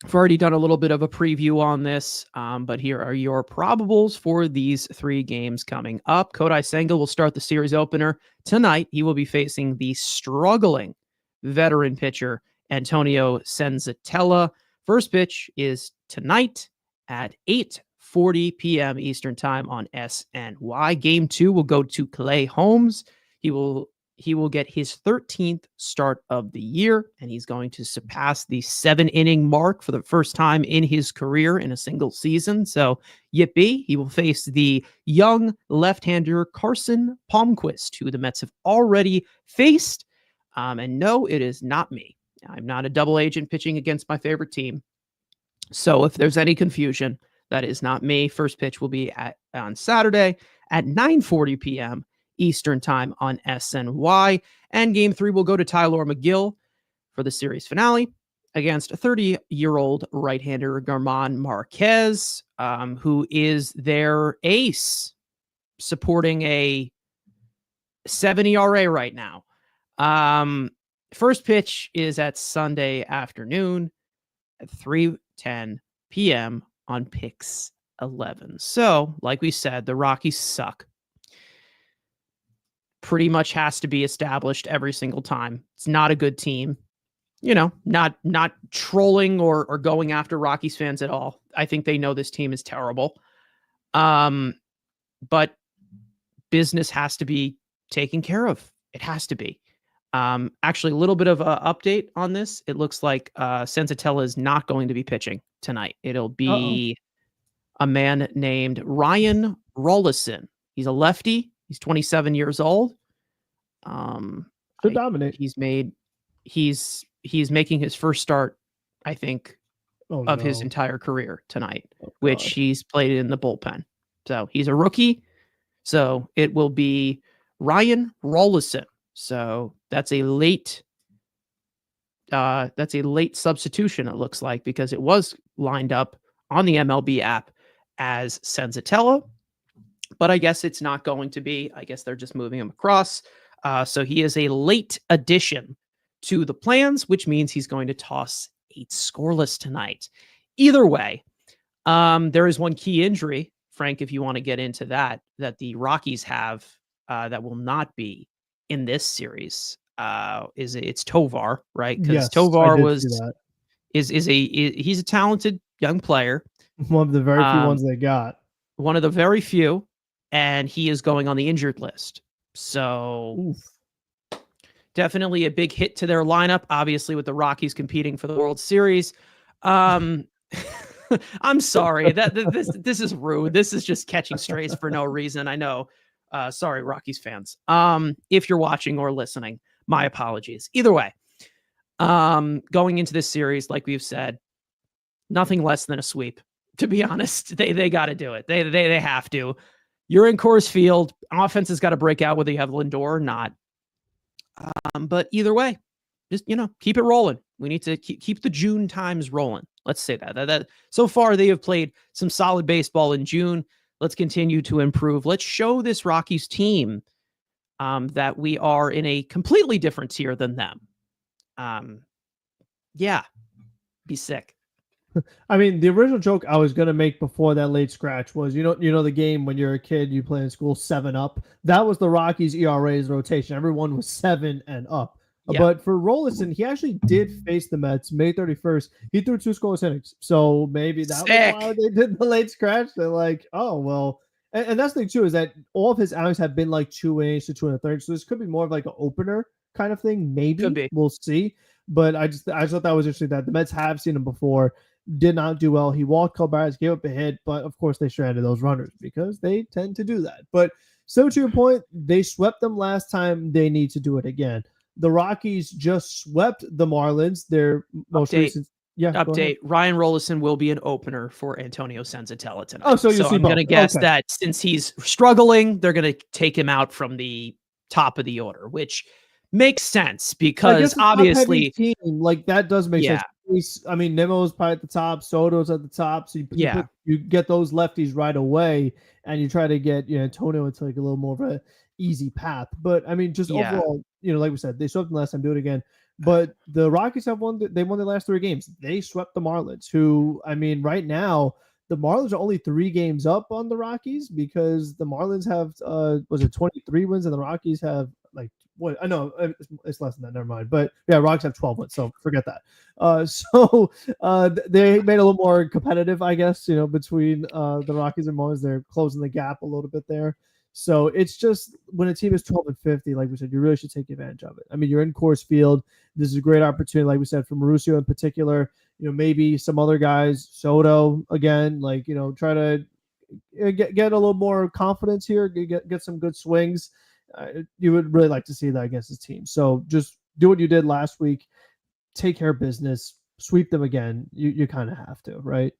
I've already done a little bit of a preview on this, but here are your probables for these 3 games coming up. Kodai Senga will start the series opener tonight. He will be facing the struggling veteran pitcher Antonio Senzatella. First pitch is tonight at 8:40 p.m. Eastern Time on SNY. Game 2 will go to Clay Holmes. He will get his 13th start of the year, and he's going to surpass the 7-inning mark for the first time in his career in a single season. So, yippee. He will face the young left-hander Carson Palmquist, who the Mets have already faced. And no, it is not me. I'm not a double agent pitching against my favorite team. So if there's any confusion, that is not me. First pitch will be on Saturday at 9:40 p.m. Eastern Time on SNY. And game 3 will go to Tyler McGill for the series finale against a 30-year-old right-hander German Marquez, who is their ace, supporting a 7 ERA right now. First pitch is at Sunday afternoon at 3:10 p.m. on Pix 11. So, like we said, the Rockies suck. Pretty much has to be established every single time. It's not a good team. Not trolling or going after Rockies fans at all. I think they know this team is terrible. But business has to be taken care of. It has to be. Actually, a little bit of an update on this. It looks like Senzatella is not going to be pitching tonight. It'll be a man named Ryan Rollison. He's a lefty. He's 27 years old. to dominate. He's making his first start, I think, of his entire career tonight, which he's played in the bullpen. So he's a rookie. So it will be Ryan Rollison. So that's a late substitution, it looks like, because it was lined up on the MLB app as Senzatella, but I guess it's not going to be. I guess they're just moving him across. So he is a late addition to the plans, which means he's going to toss 8 scoreless tonight. Either way, there is one key injury, Frank, if you want to get into that the Rockies have that will not be in this series. It's Tovar, right? Because Yes, Tovar he's a talented young player. One of the very few ones they got. One of the very few, and he is going on the injured list. So definitely a big hit to their lineup, obviously, with the Rockies competing for the World Series. I'm sorry. This is rude. This is just catching strays for no reason. I know. Sorry, Rockies fans. If you're watching or listening, my apologies. Either way, Going into this series, like we've said, nothing less than a sweep. To be honest, they got to do it. They have to. You're in Coors Field. Offense has got to break out whether you have Lindor or not. But either way, just keep it rolling. We need to keep the June times rolling. Let's say that so far they have played some solid baseball in June. Let's continue to improve. Let's show this Rockies team that we are in a completely different tier than them. Yeah, be sick. I mean, the original joke I was gonna make before that late scratch was, the game when you're a kid, you play in school 7-up. That was the Rockies' ERA's rotation. Everyone was 7 and up. Yeah. But for Rolison, he actually did face the Mets May 31st. He threw 2 scoreless innings, so maybe that was why they did the late scratch. They're like, oh well, and that's the thing too, is that all of his outings have been like 2 innings to 2 1/3. So this could be more of like an opener kind of thing. Maybe Could be. We'll see. But I just thought that was interesting that the Mets have seen him before. Did not do well. He walked Calvaris, gave up a hit, but of course they stranded those runners because they tend to do that. But so to your point, they swept them last time. They need to do it again. The Rockies just swept the Marlins. Their most recent update. Ryan Rolison will be an opener for Antonio Senzatella tonight. Oh, so I'm going to guess that since he's struggling, they're going to take him out from the top of the order, which makes sense because obviously team, like that does make sense. I mean, Nimmo's probably at the top, Soto's at the top, so you get those lefties right away, and you try to get Antonio into like a little more of a easy path. But I mean, just overall, like we said, they swept them last time, do it again. But the Rockies have won. They won their last 3 games. They swept the Marlins, who I mean, right now the Marlins are only 3 games up on the Rockies because the Marlins have was it 23 wins and the Rockies have like. What I know it's less than that. Never mind. But yeah, Rocks have 12 wins, so forget that. They made it a little more competitive, I guess. Between the Rockies and Marlins, they're closing the gap a little bit there. So it's just when a team is 12 and 50, like we said, you really should take advantage of it. I mean, you're in Coors Field. This is a great opportunity, like we said, for Mauricio in particular. Maybe some other guys, Soto again, like try to get a little more confidence here, get some good swings. You would really like to see that against his team. So just do what you did last week. Take care of business. Sweep them again. You kind of have to, right?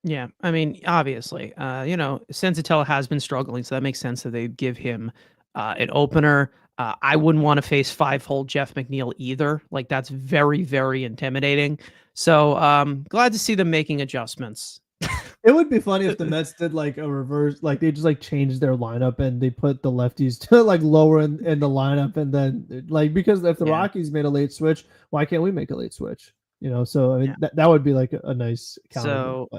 Yeah. I mean, obviously, Senzatella has been struggling, so that makes sense that they give him an opener. I wouldn't want to face 5-hole Jeff McNeil either. Like, that's very, very intimidating. So glad to see them making adjustments. It would be funny if the Mets did like a reverse, like they just like changed their lineup and they put the lefties to like lower in the lineup, and then like because if the Rockies made a late switch, why can't we make a late switch? So I mean that would be like a nice counter. So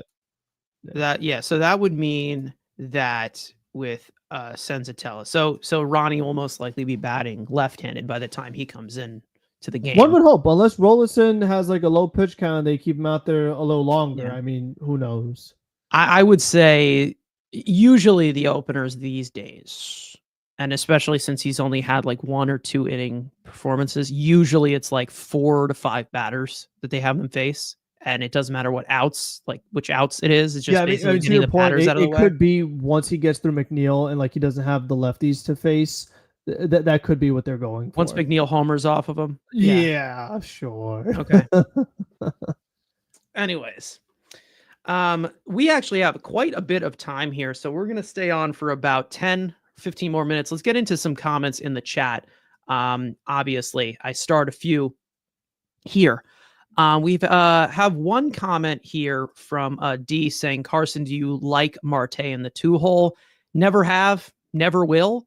so that would mean that with Senzatella, so Ronnie will most likely be batting left-handed by the time he comes in to the game. One would hope, unless Rolison has like a low pitch count, they keep him out there a little longer. Yeah. I mean, who knows? I would say usually the openers these days, and especially since he's only had like 1 or 2 inning performances, usually it's like 4 to 5 batters that they have him face. And it doesn't matter what outs, like which outs it is. It's just basically getting the batters out of the way. It could be once he gets through McNeil and like he doesn't have the lefties to face. That could be what they're going for. Once McNeil homers off of him. Yeah, sure. Okay. Anyways, we actually have quite a bit of time here, so we're going to stay on for about 10, 15 more minutes. Let's get into some comments in the chat. Obviously, I start a few here. We've have one comment here from D saying, Carson, do you like Marte in the 2-hole? Never have, never will.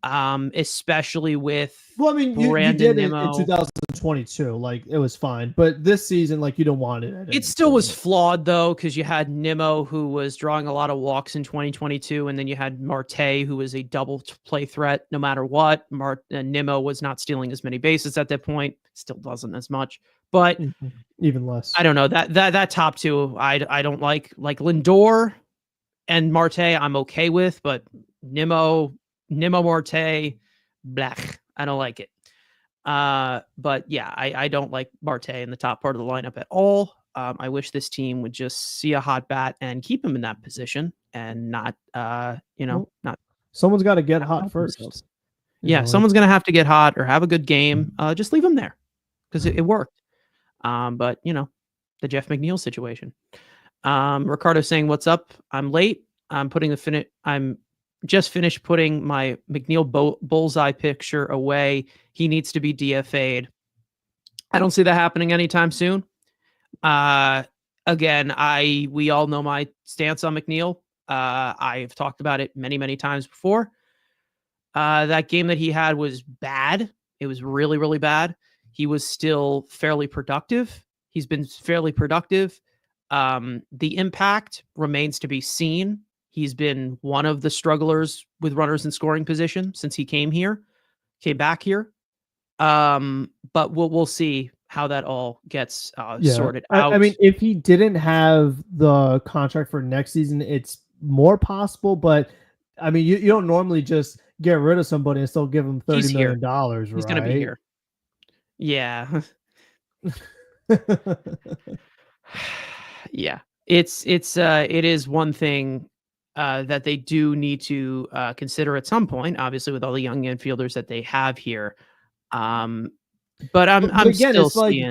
Especially with you did it in 2022, like it was fine, but this season, like you don't want it. It still was flawed though, because you had Nimmo who was drawing a lot of walks in 2022, and then you had Marte who was a double play threat no matter what. Nimmo was not stealing as many bases at that point, still doesn't as much, but even less. I don't know that top 2 I don't like Lindor and Marte I'm okay with, but Nimmo Marte, blech. I don't like it. But yeah, I don't like Marte in the top part of the lineup at all. I wish this team would just see a hot bat and keep him in that position and not, not. Someone's got to get hot first. Yeah, someone's going to have to get hot or have a good game. Just leave him there because it worked. But the Jeff McNeil situation. Ricardo saying, "What's up? I'm late. I'm just finished putting my McNeil bullseye picture away. He needs to be DFA'd. I don't see that happening anytime soon. Again, we all know my stance on McNeil. I've talked about it many, many times before. That game that he had was bad. It was really, really bad. He was still fairly productive. He's been fairly productive. The impact remains to be seen. He's been one of the strugglers with runners in scoring position since he came back here. But we'll see how that all gets sorted out. I mean, if he didn't have the contract for next season, it's more possible. But I mean, you don't normally just get rid of somebody and still give him $30 million, right? He's going to be here. Yeah. Yeah. It is one thing that they do need to consider at some point, obviously with all the young infielders that they have here. But I'm again, still it's like, seeing,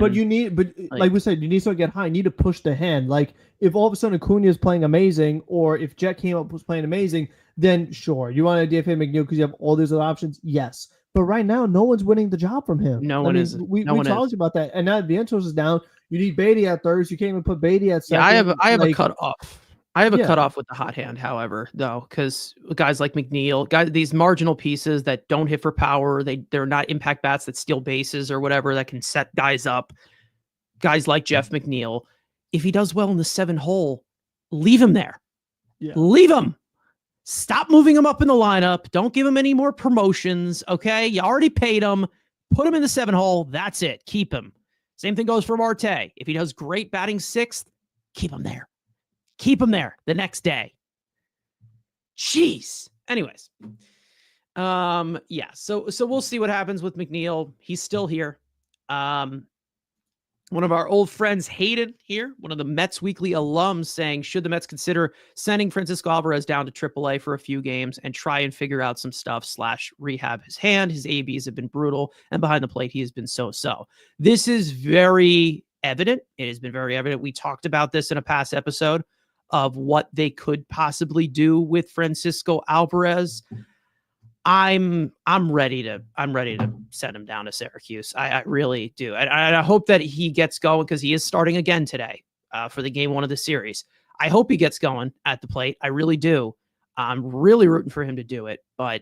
like we said, you need to get high. You need to push the hand. Like if all of a sudden Acuna is playing amazing, or if Jet came up was playing amazing, then sure, you want to DFA McNeil because you have all these other options. Yes, but right now, no one's winning the job from him. No one is. We talked about that, and now Vientos is down. You need Beatty at third. So you can't even put Beatty at second. Yeah, I have a cutoff. I have a cutoff with the hot hand, however, though, because guys like McNeil, these marginal pieces that don't hit for power, they're not impact bats that steal bases or whatever that can set guys up. Guys like Jeff McNeil, if he does well in the 7-hole, leave him there. Yeah. Leave him. Stop moving him up in the lineup. Don't give him any more promotions. Okay, you already paid him. Put him in the 7-hole. That's it. Keep him. Same thing goes for Marte. If he does great batting 6th, keep him there. Keep him there the next day. Jeez. Anyways. Yeah. So we'll see what happens with McNeil. He's still here. One of our old friends, Hayden here, one of the Mets Weekly alums, saying, should the Mets consider sending Francisco Alvarez down to AAA for a few games and try and figure out some stuff / rehab his hand? His ABs have been brutal, and behind the plate, he has been so-so. This is very evident. It has been very evident. We talked about this in a past episode of what they could possibly do with Francisco Alvarez. I'm ready to send him down to Syracuse. I really do. And I hope that he gets going because he is starting again today for the game 1 of the series. I hope he gets going at the plate. I really do. I'm really rooting for him to do it, but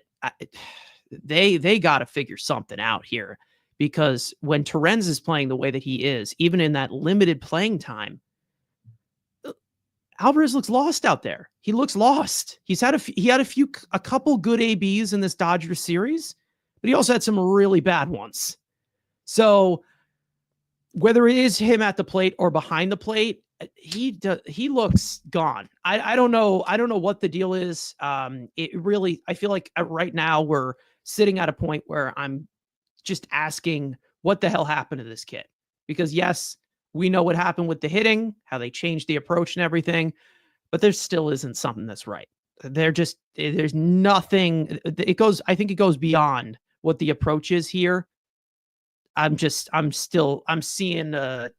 they got to figure something out here because when Torrens is playing the way that he is, even in that limited playing time, Alvarez looks lost out there. He looks lost. He had a couple good ABs in this Dodgers series, but he also had some really bad ones. So whether it is him at the plate or behind the plate, he looks gone. I don't know. I don't know what the deal is. I feel like right now we're sitting at a point where I'm just asking what the hell happened to this kid? Because yes, we know what happened with the hitting, how they changed the approach and everything, but there still isn't something that's right. There's nothing. I think it goes beyond what the approach is here. I'm seeing a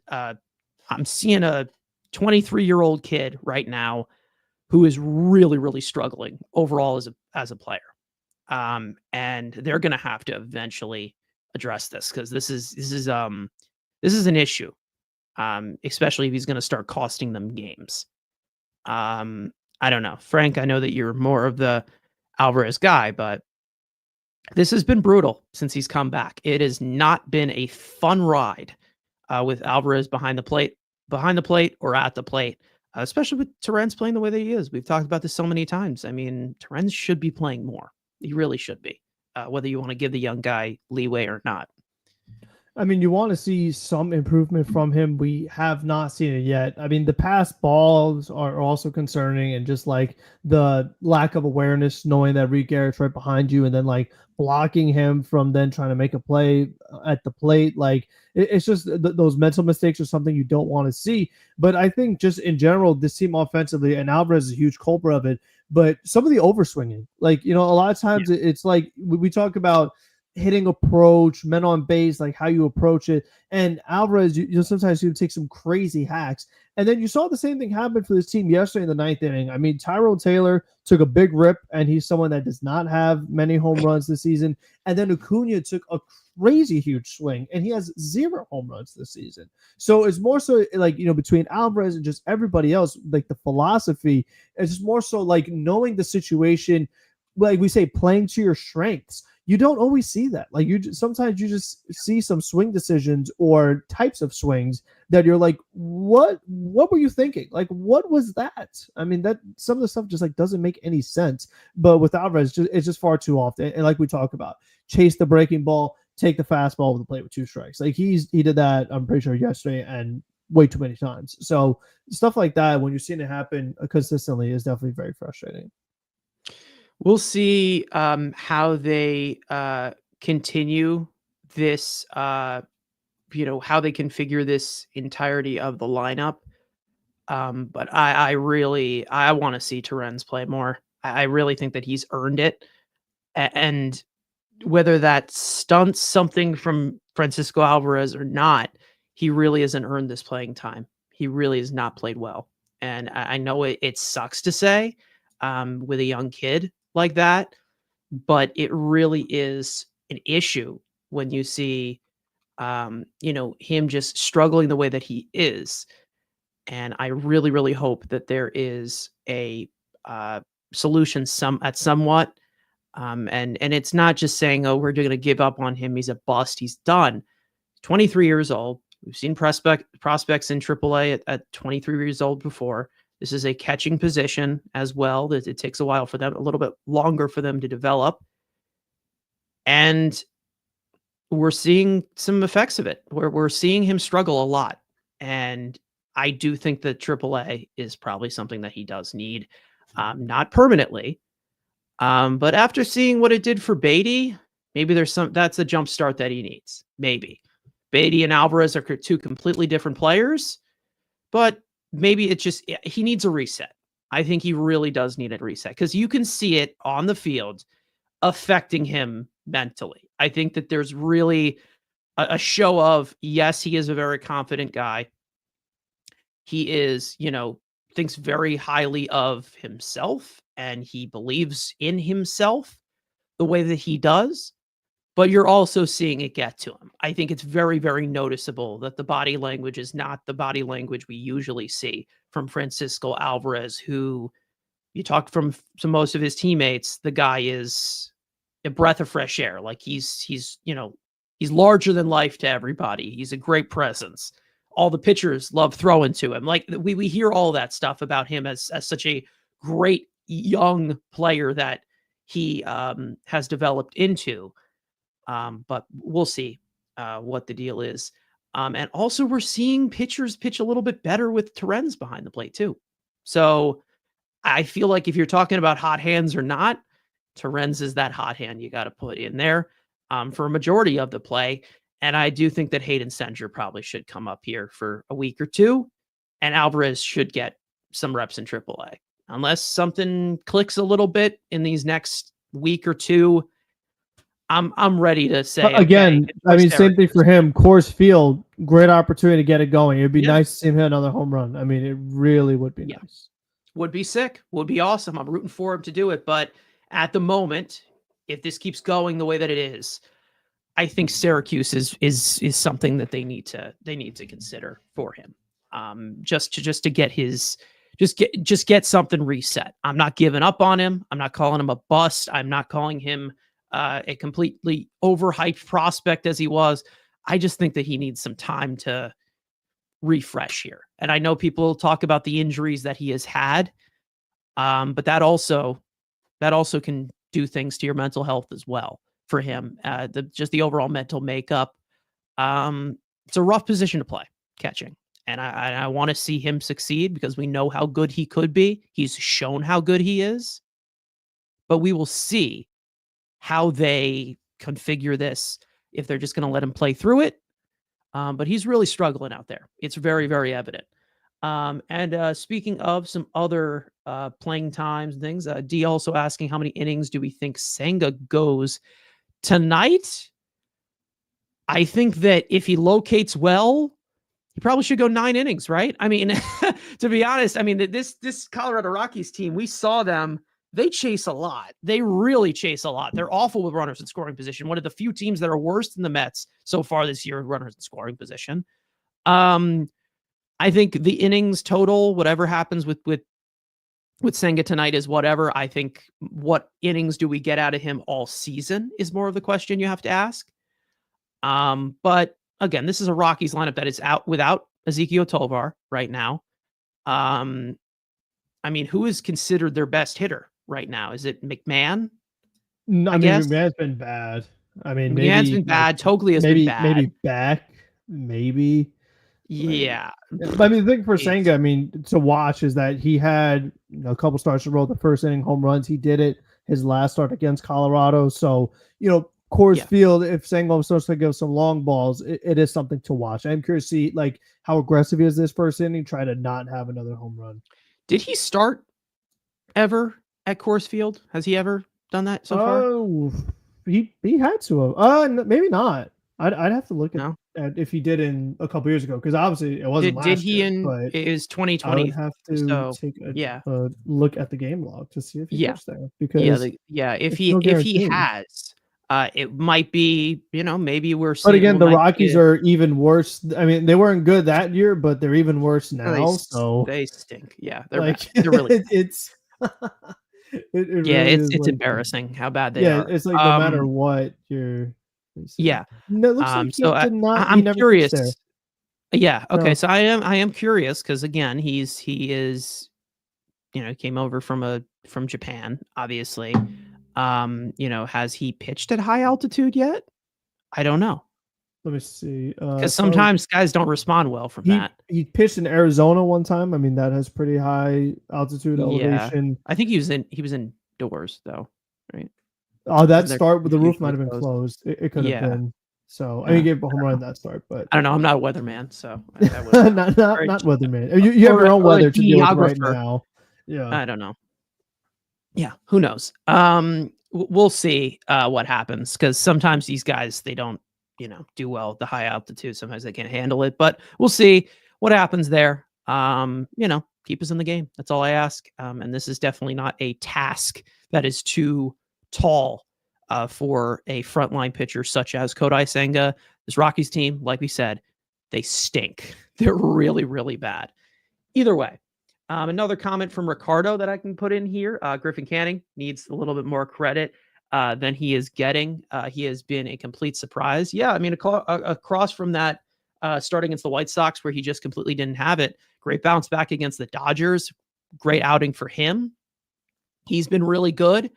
23-year-old kid right now who is really, really struggling overall as a player. And they're going to have to eventually address this because this is an issue. Especially if he's going to start costing them games. I don't know. Frank, I know that you're more of the Alvarez guy, but this has been brutal since he's come back. It has not been a fun ride with Alvarez behind the plate or at the plate, especially with Torrens playing the way that he is. We've talked about this so many times. I mean, Torrens should be playing more. He really should be, whether you want to give the young guy leeway or not. I mean, you want to see some improvement from him. We have not seen it yet. I mean, the pass balls are also concerning, and just like the lack of awareness, knowing that Reed Garrett's right behind you and then like blocking him from then trying to make a play at the plate. Like it's just those mental mistakes are something you don't want to see. But I think just in general, this team offensively, and Alvarez is a huge culprit of it, but some of the overswinging, like, a lot of times it's like we talk about hitting approach, men on base, like how you approach it. And Alvarez, sometimes you take some crazy hacks. And then you saw the same thing happen for this team yesterday in the ninth inning. I mean, Tyrell Taylor took a big rip, and he's someone that does not have many home runs this season. And then Acuna took a crazy huge swing, and he has 0 home runs this season. So it's more so like, between Alvarez and just everybody else, like the philosophy is just more so like knowing the situation, like we say, playing to your strengths. You don't always see that. Like sometimes you just see some swing decisions or types of swings that you're like, what were you thinking? Like, what was that? I mean, that some of the stuff just like doesn't make any sense. But with Alvarez, it's just far too often. And like we talk about, chase the breaking ball, take the fastball with the plate with 2 strikes. Like he did that, I'm pretty sure, yesterday, and way too many times. So stuff like that, when you're seeing it happen consistently, is definitely very frustrating. We'll see how they continue this, how they configure this entirety of the lineup. But I really want to see Torrens play more. I really think that he's earned it. And whether that stunts something from Francisco Alvarez or not, he really hasn't earned this playing time. He really has not played well. And I know it sucks to say with a young kid like that, but it really is an issue when you see, him just struggling the way that he is. And I really, really hope that there is a solution somewhat. And it's not just saying, oh, we're going to give up on him, he's a bust, he's done. 23 years old. We've seen prospects in AAA at 23 years old before. This is a catching position as well. That it takes a while for them, a little bit longer for them to develop. And we're seeing some effects of it. We're seeing him struggle a lot. And I do think that AAA is probably something that he does need, not permanently. But after seeing what it did for Beatty, maybe that's a jump start that he needs. Maybe Beatty and Alvarez are 2 completely different players, but maybe he needs a reset. I think he really does need a reset because you can see it on the field affecting him mentally. I think that there's really a show of, yes, he is a very confident guy. He is, thinks very highly of himself, and he believes in himself the way that he does, but you're also seeing it get to him. I think it's very, very noticeable that the body language is not the body language we usually see from Francisco Alvarez, who you talk from most of his teammates, the guy is a breath of fresh air. Like he's larger than life to everybody. He's a great presence. All the pitchers love throwing to him. Like we hear all that stuff about him as such a great young player that he has developed into. But we'll see what the deal is. And also we're seeing pitchers pitch a little bit better with Torrens behind the plate too. So I feel like if you're talking about hot hands or not, Torrens is that hot hand you got to put in there for a majority of the play. And I do think that Hayden Senger probably should come up here for a week or 2, and Alvarez should get some reps in AAA. Unless something clicks a little bit in these next week or 2, I'm ready to say again. Okay, I mean, same thing for him. Coors Field, great opportunity to get it going. It'd be nice to see him hit another home run. I mean, it really would be nice. Would be sick. Would be awesome. I'm rooting for him to do it. But at the moment, if this keeps going the way that it is, I think Syracuse is something that they need to consider for him. Just to get his get something reset. I'm not giving up on him. I'm not calling him a bust. I'm not calling him a completely overhyped prospect as he was. I just think that he needs some time to refresh here. And I know people talk about the injuries that he has had, but that also can do things to your mental health as well for him. The overall mental makeup. It's a rough position to play, catching. And I want to see him succeed because we know how good he could be. He's shown how good he is. But we will see how they configure this, if they're just going to let him play through it. But he's really struggling out there. It's very, very evident. And speaking of some other playing times and things, D also asking how many innings do we think Senga goes Tonight, I think that if he locates well, he probably should go 9 innings, right? I mean, to be honest, I mean, this Colorado Rockies team, we saw them. They chase a lot. They really chase a lot. They're awful with runners in scoring position. One of the few teams that are worse than the Mets so far this year, runners in scoring position. I think the innings total, whatever happens with Senga tonight is whatever. I think what innings do we get out of him all season is more of the question you have to ask. But again, this is a Rockies lineup that is out without Ezekiel Tovar right now. I mean, who is considered their best hitter right now? Is it McMahon? No, I I mean, guess McMahon's been bad. I mean, McMahon's maybe been like bad. Toglia has been bad. maybe back, maybe. Yeah. But I mean, the thing for Jeez. Senga, I mean, to watch is that he had a couple starts to roll the first inning home runs. He did it his last start against Colorado. So, Coors Field, if Senga starts to give some long balls, it is something to watch. I'm curious to see like how aggressive he is this first inning, try to not have another home run. Did he start ever at Coors Field? Has he ever done that so far? Oh, he had to have. Maybe not. I'd have to look at if he did in a couple years ago, because obviously it wasn't last year. But it was 2020. I would have to take a look at the game log to see if he pitched there. Because if he has, it might be, maybe we're seeing. But again, the Rockies are even worse. I mean, they weren't good that year, but they're even worse now. So they stink. Yeah, they're really. It's. It's embarrassing how bad they are. It's like no matter what you're. Yeah. No, it looks like so he did not. I'm curious. There. Yeah. Okay. No. So I am curious because again, he is, came over from Japan, obviously. Has he pitched at high altitude yet? I don't know. Let me see. Because sometimes guys don't respond well from that. He pitched in Arizona one time. I mean, that has pretty high altitude elevation. I think he was indoors though, right? Oh, that start with the roof might have been closed. It could have been. So I mean, he gave a home run that start, but I don't know. I'm not a weatherman, so not weatherman. You have your own weather to deal with right now. Yeah, I don't know. Yeah, who knows? We'll see what happens because sometimes these guys they don't, do well at the high altitude. Sometimes they can't handle it, but we'll see what happens there. Keep us in the game. That's all I ask. And this is definitely not a task that is too tall for a frontline pitcher such as Kodai Senga. This Rockies team, like we said, they stink. They're really, really bad. Either way, another comment from Ricardo that I can put in here. Griffin Canning needs a little bit more credit than he is getting. He has been a complete surprise. Yeah, I mean, across from that start against the White Sox where he just completely didn't have it. Great bounce back against the Dodgers. Great outing for him. He's been really good.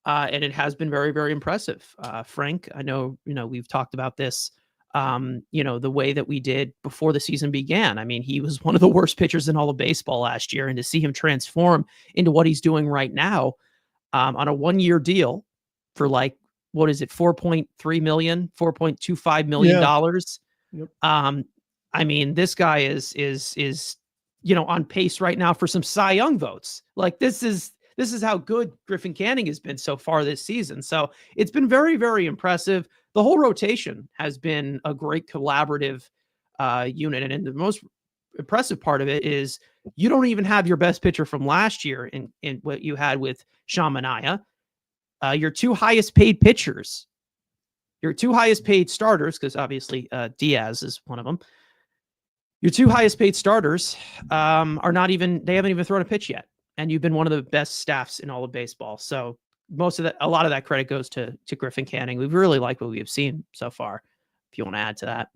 And it has been very, very impressive. Frank, I know, we've talked about this, the way that we did before the season began. I mean, he was one of the worst pitchers in all of baseball last year. And to see him transform into what he's doing right now on a 1-year deal for like, what is it? 4.3 million, $4.25 million. Yep. I mean, this guy is, on pace right now for some Cy Young votes. Like this is how good Griffin Canning has been so far this season. So it's been very, very impressive. The whole rotation has been a great collaborative unit. And the most impressive part of it is you don't even have your best pitcher from last year in what you had with Sean Manaea. Your two highest paid pitchers, your two highest paid starters, because obviously Diaz is one of them. Your two highest paid starters they haven't even thrown a pitch yet. And you've been one of the best staffs in all of baseball. So a lot of that credit goes to Griffin Canning. We've really liked what we have seen so far. If you want to add to that.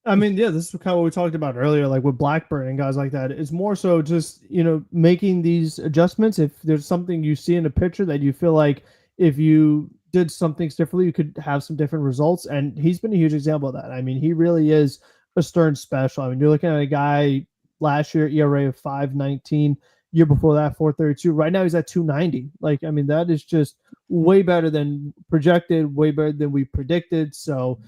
I mean, yeah, this is kind of what we talked about earlier, like with Blackburn and guys like that. It's more so just, making these adjustments. If there's something you see in a picture that you feel like if you did some things differently, you could have some different results. And he's been a huge example of that. I mean, he really is a Stern special. I mean, you're looking at a guy last year, ERA of 5.19. Year before that, 4.32. Right now, he's at 2.90. Like, I mean, that is just way better than projected, way better than we predicted. So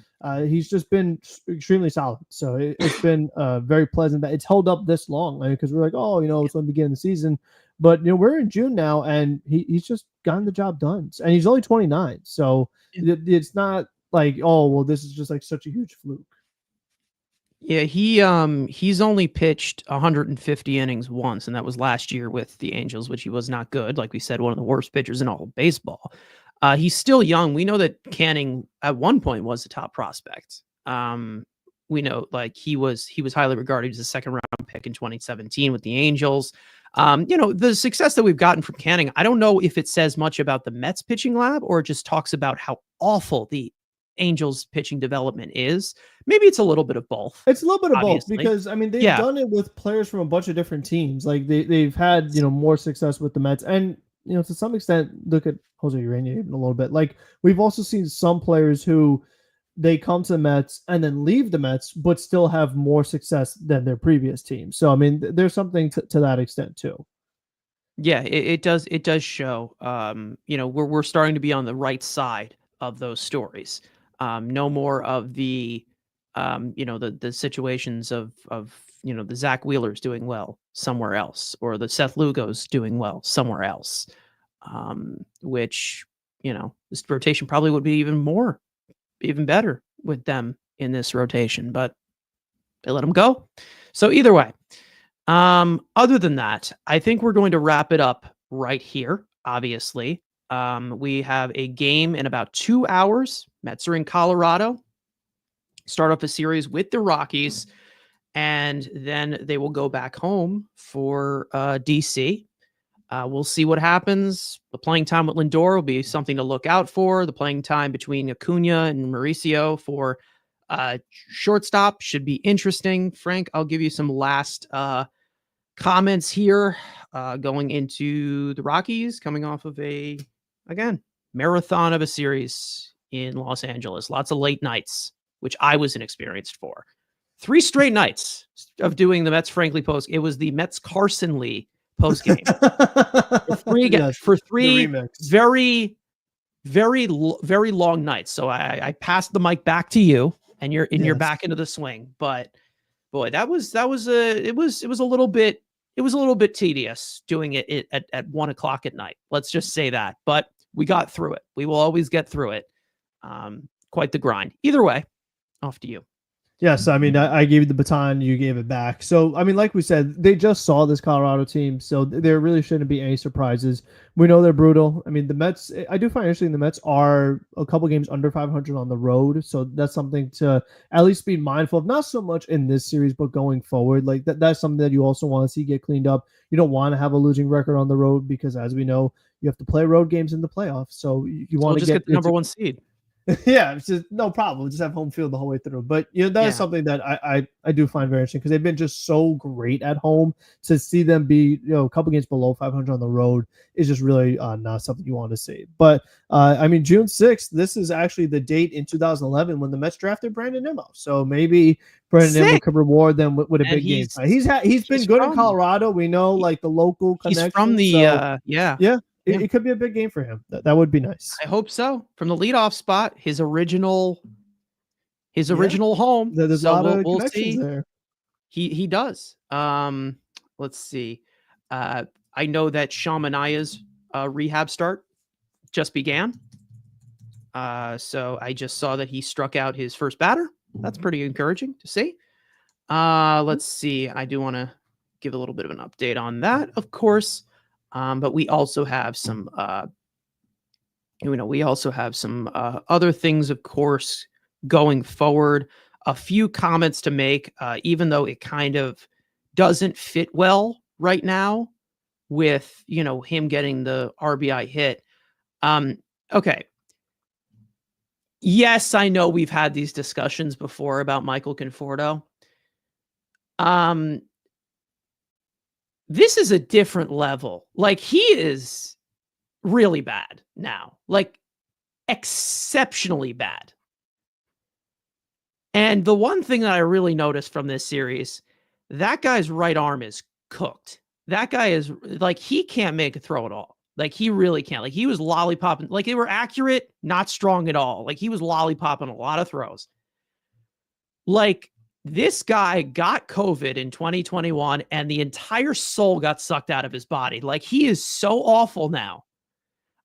he's just been extremely solid. So it's been very pleasant that it's held up this long. Because we're like, it's going to begin the season. But we're in June now, and he's just gotten the job done, and he's only 29. So it's not like, oh well, this is just like such a huge fluke. Yeah, he's only pitched 150 innings once, and that was last year with the Angels, which he was not good. Like we said, one of the worst pitchers in all of baseball. He's still young. We know that Canning at one point was the top prospect. We know like he was highly regarded as a second round pick in 2017 with the Angels. The success that we've gotten from Canning, I don't know if it says much about the Mets pitching lab or it just talks about how awful the Angels pitching development is. Maybe it's a little bit of both. It's a little bit of obviously. both because I mean they've done it with players from a bunch of different teams. Like they've had more success with the Mets, and to some extent look at Jose Urena even a little bit. Like we've also seen some players who they come to the Mets and then leave the Mets, but still have more success than their previous team. So I mean there's something to that extent too. Yeah, it does show. We're starting to be on the right side of those stories. No more of the the situations of the Zach Wheelers doing well somewhere else, or the Seth Lugos doing well somewhere else. Which this rotation probably would be even better with them in this rotation, but they let them go. So either way, other than that, I think we're going to wrap it up right here. Obviously, we have a game in about 2 hours. Mets are in Colorado. Start off a series with the Rockies, and then they will go back home for DC. We'll see what happens. The playing time with Lindor will be something to look out for. The playing time between Acuna and Mauricio for shortstop should be interesting. Frank, I'll give you some last comments here going into the Rockies, coming off of again, marathon of a series in Los Angeles. Lots of late nights, which I was inexperienced for. 3 straight nights of doing the Mets Frankly post. It was the Mets Carson Lee post game for three very, very, very long nights. So I passed the mic back to you, and you're back into the swing. But boy, it was a little bit tedious doing it at 1 o'clock at night. Let's just say that. But we got through it. We will always get through it. Quite the grind. Either way, off to you. Yes, I mean, I gave you the baton, you gave it back. So, I mean, like we said, they just saw this Colorado team, so there really shouldn't be any surprises. We know they're brutal. I mean, the Mets, I do find interesting, the Mets are a couple games under 500 on the road, so that's something to at least be mindful of, not so much in this series, but going forward. Like, that's something that you also want to see get cleaned up. You don't want to have a losing record on the road because, as we know, you have to play road games in the playoffs, so you want to get the number 1 seed. Yeah, it's just no problem. We'll just have home field the whole way through. But that is something that I do find very interesting because they've been just so great at home. To see them be a couple games below 500 on the road is just really not something you want to see. But I mean, June 6th, this is actually the date in 2011 when the Mets drafted Brandon Nimmo. So maybe Brandon Nimmo could reward them with a big game. He's been good in Colorado. We know like the local connection. He's from the It could be a big game for him. That would be nice. I hope so. From the leadoff spot, his original home. There's a lot of connections there. He does. Let's see. I know that Sean Manaea's rehab start just began. So I just saw that he struck out his first batter. That's pretty encouraging to see. Let's see. I do want to give a little bit of an update on that, of course. But we also have some, other things, of course, going forward. A few comments to make, even though it kind of doesn't fit well right now with, him getting the RBI hit. Okay. Yes, I know we've had these discussions before about Michael Conforto. This is a different level. Like, he is really bad now, like exceptionally bad. And the one thing that I really noticed from this series, that guy's right arm is cooked. That guy is like, he can't make a throw at all. Like, he really can't. Like, he was lollipopping. Like, they were accurate, not strong at all. Like, he was lollipopping a lot of throws. Like, This guy got COVID in 2021 and the entire soul got sucked out of his body. Like, he is so awful now.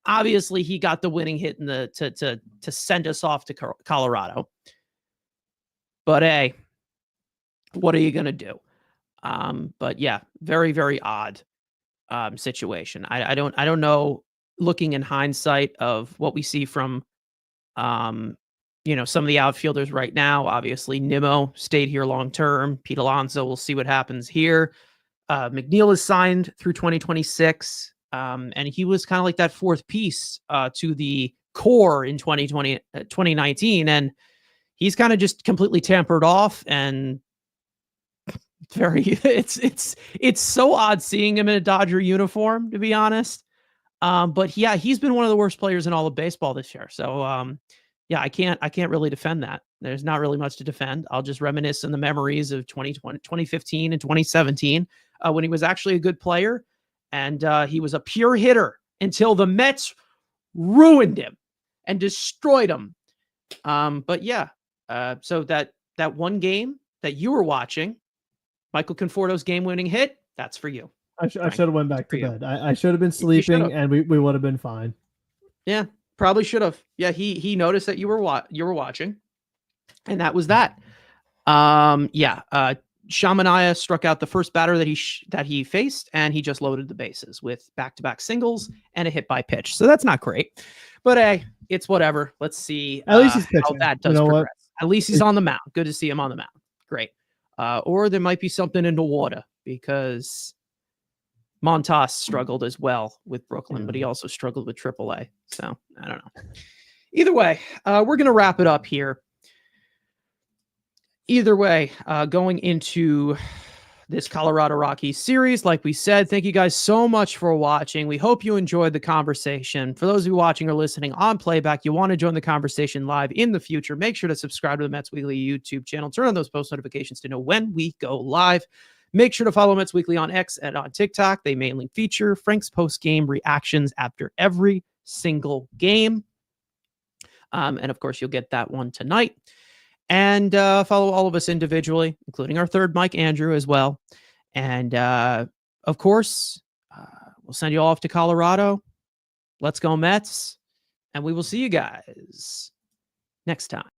Obviously, he got the winning hit in the to send us off to Colorado. But hey, what are you going to do? But yeah, very, very odd situation. I don't know, looking in hindsight of what we see from some of the outfielders right now. Obviously, Nimmo stayed here long term. Pete Alonso, we'll see what happens here. McNeil is signed through 2026. And he was kind of like that fourth piece to the core in 2019. And he's kind of just completely tampered off, and it's so odd seeing him in a Dodger uniform, to be honest. But yeah, he's been one of the worst players in all of baseball this year. So yeah, I can't really defend that. There's not really much to defend. I'll just reminisce in the memories of 2020, 2015 and 2017 when he was actually a good player, and he was a pure hitter until the Mets ruined him and destroyed him. But yeah, so that one game that you were watching, Michael Conforto's game-winning hit, that's for you. I should have went back to bed. I should have been sleeping, and we would have been fine. Yeah, probably should have. Yeah, he noticed that you were watching, and that was that. Shamania struck out the first batter that he faced, and he just loaded the bases with back-to-back singles and a hit by pitch. So that's not great, but hey, it's whatever. Let's see at least he's how that does progress. At least he's on the mound. Good to see him on the mound. Great. Or there might be something in the water, because Montas struggled as well with Brooklyn, but he also struggled with AAA. So I don't know. Either way, we're going to wrap it up here. Either way, going into this Colorado Rockies series, like we said, thank you guys so much for watching. We hope you enjoyed the conversation. For those of you watching or listening on playback, you want to join the conversation live in the future, make sure to subscribe to the Mets Weekly YouTube channel. Turn on those post notifications to know when we go live. Make sure to follow Mets Weekly on X and on TikTok. They mainly feature Frank's post-game reactions after every single game. And of course, you'll get that one tonight. And follow all of us individually, including our third Mike, Andrew, as well. And of course, we'll send you all off to Colorado. Let's go Mets. And we will see you guys next time.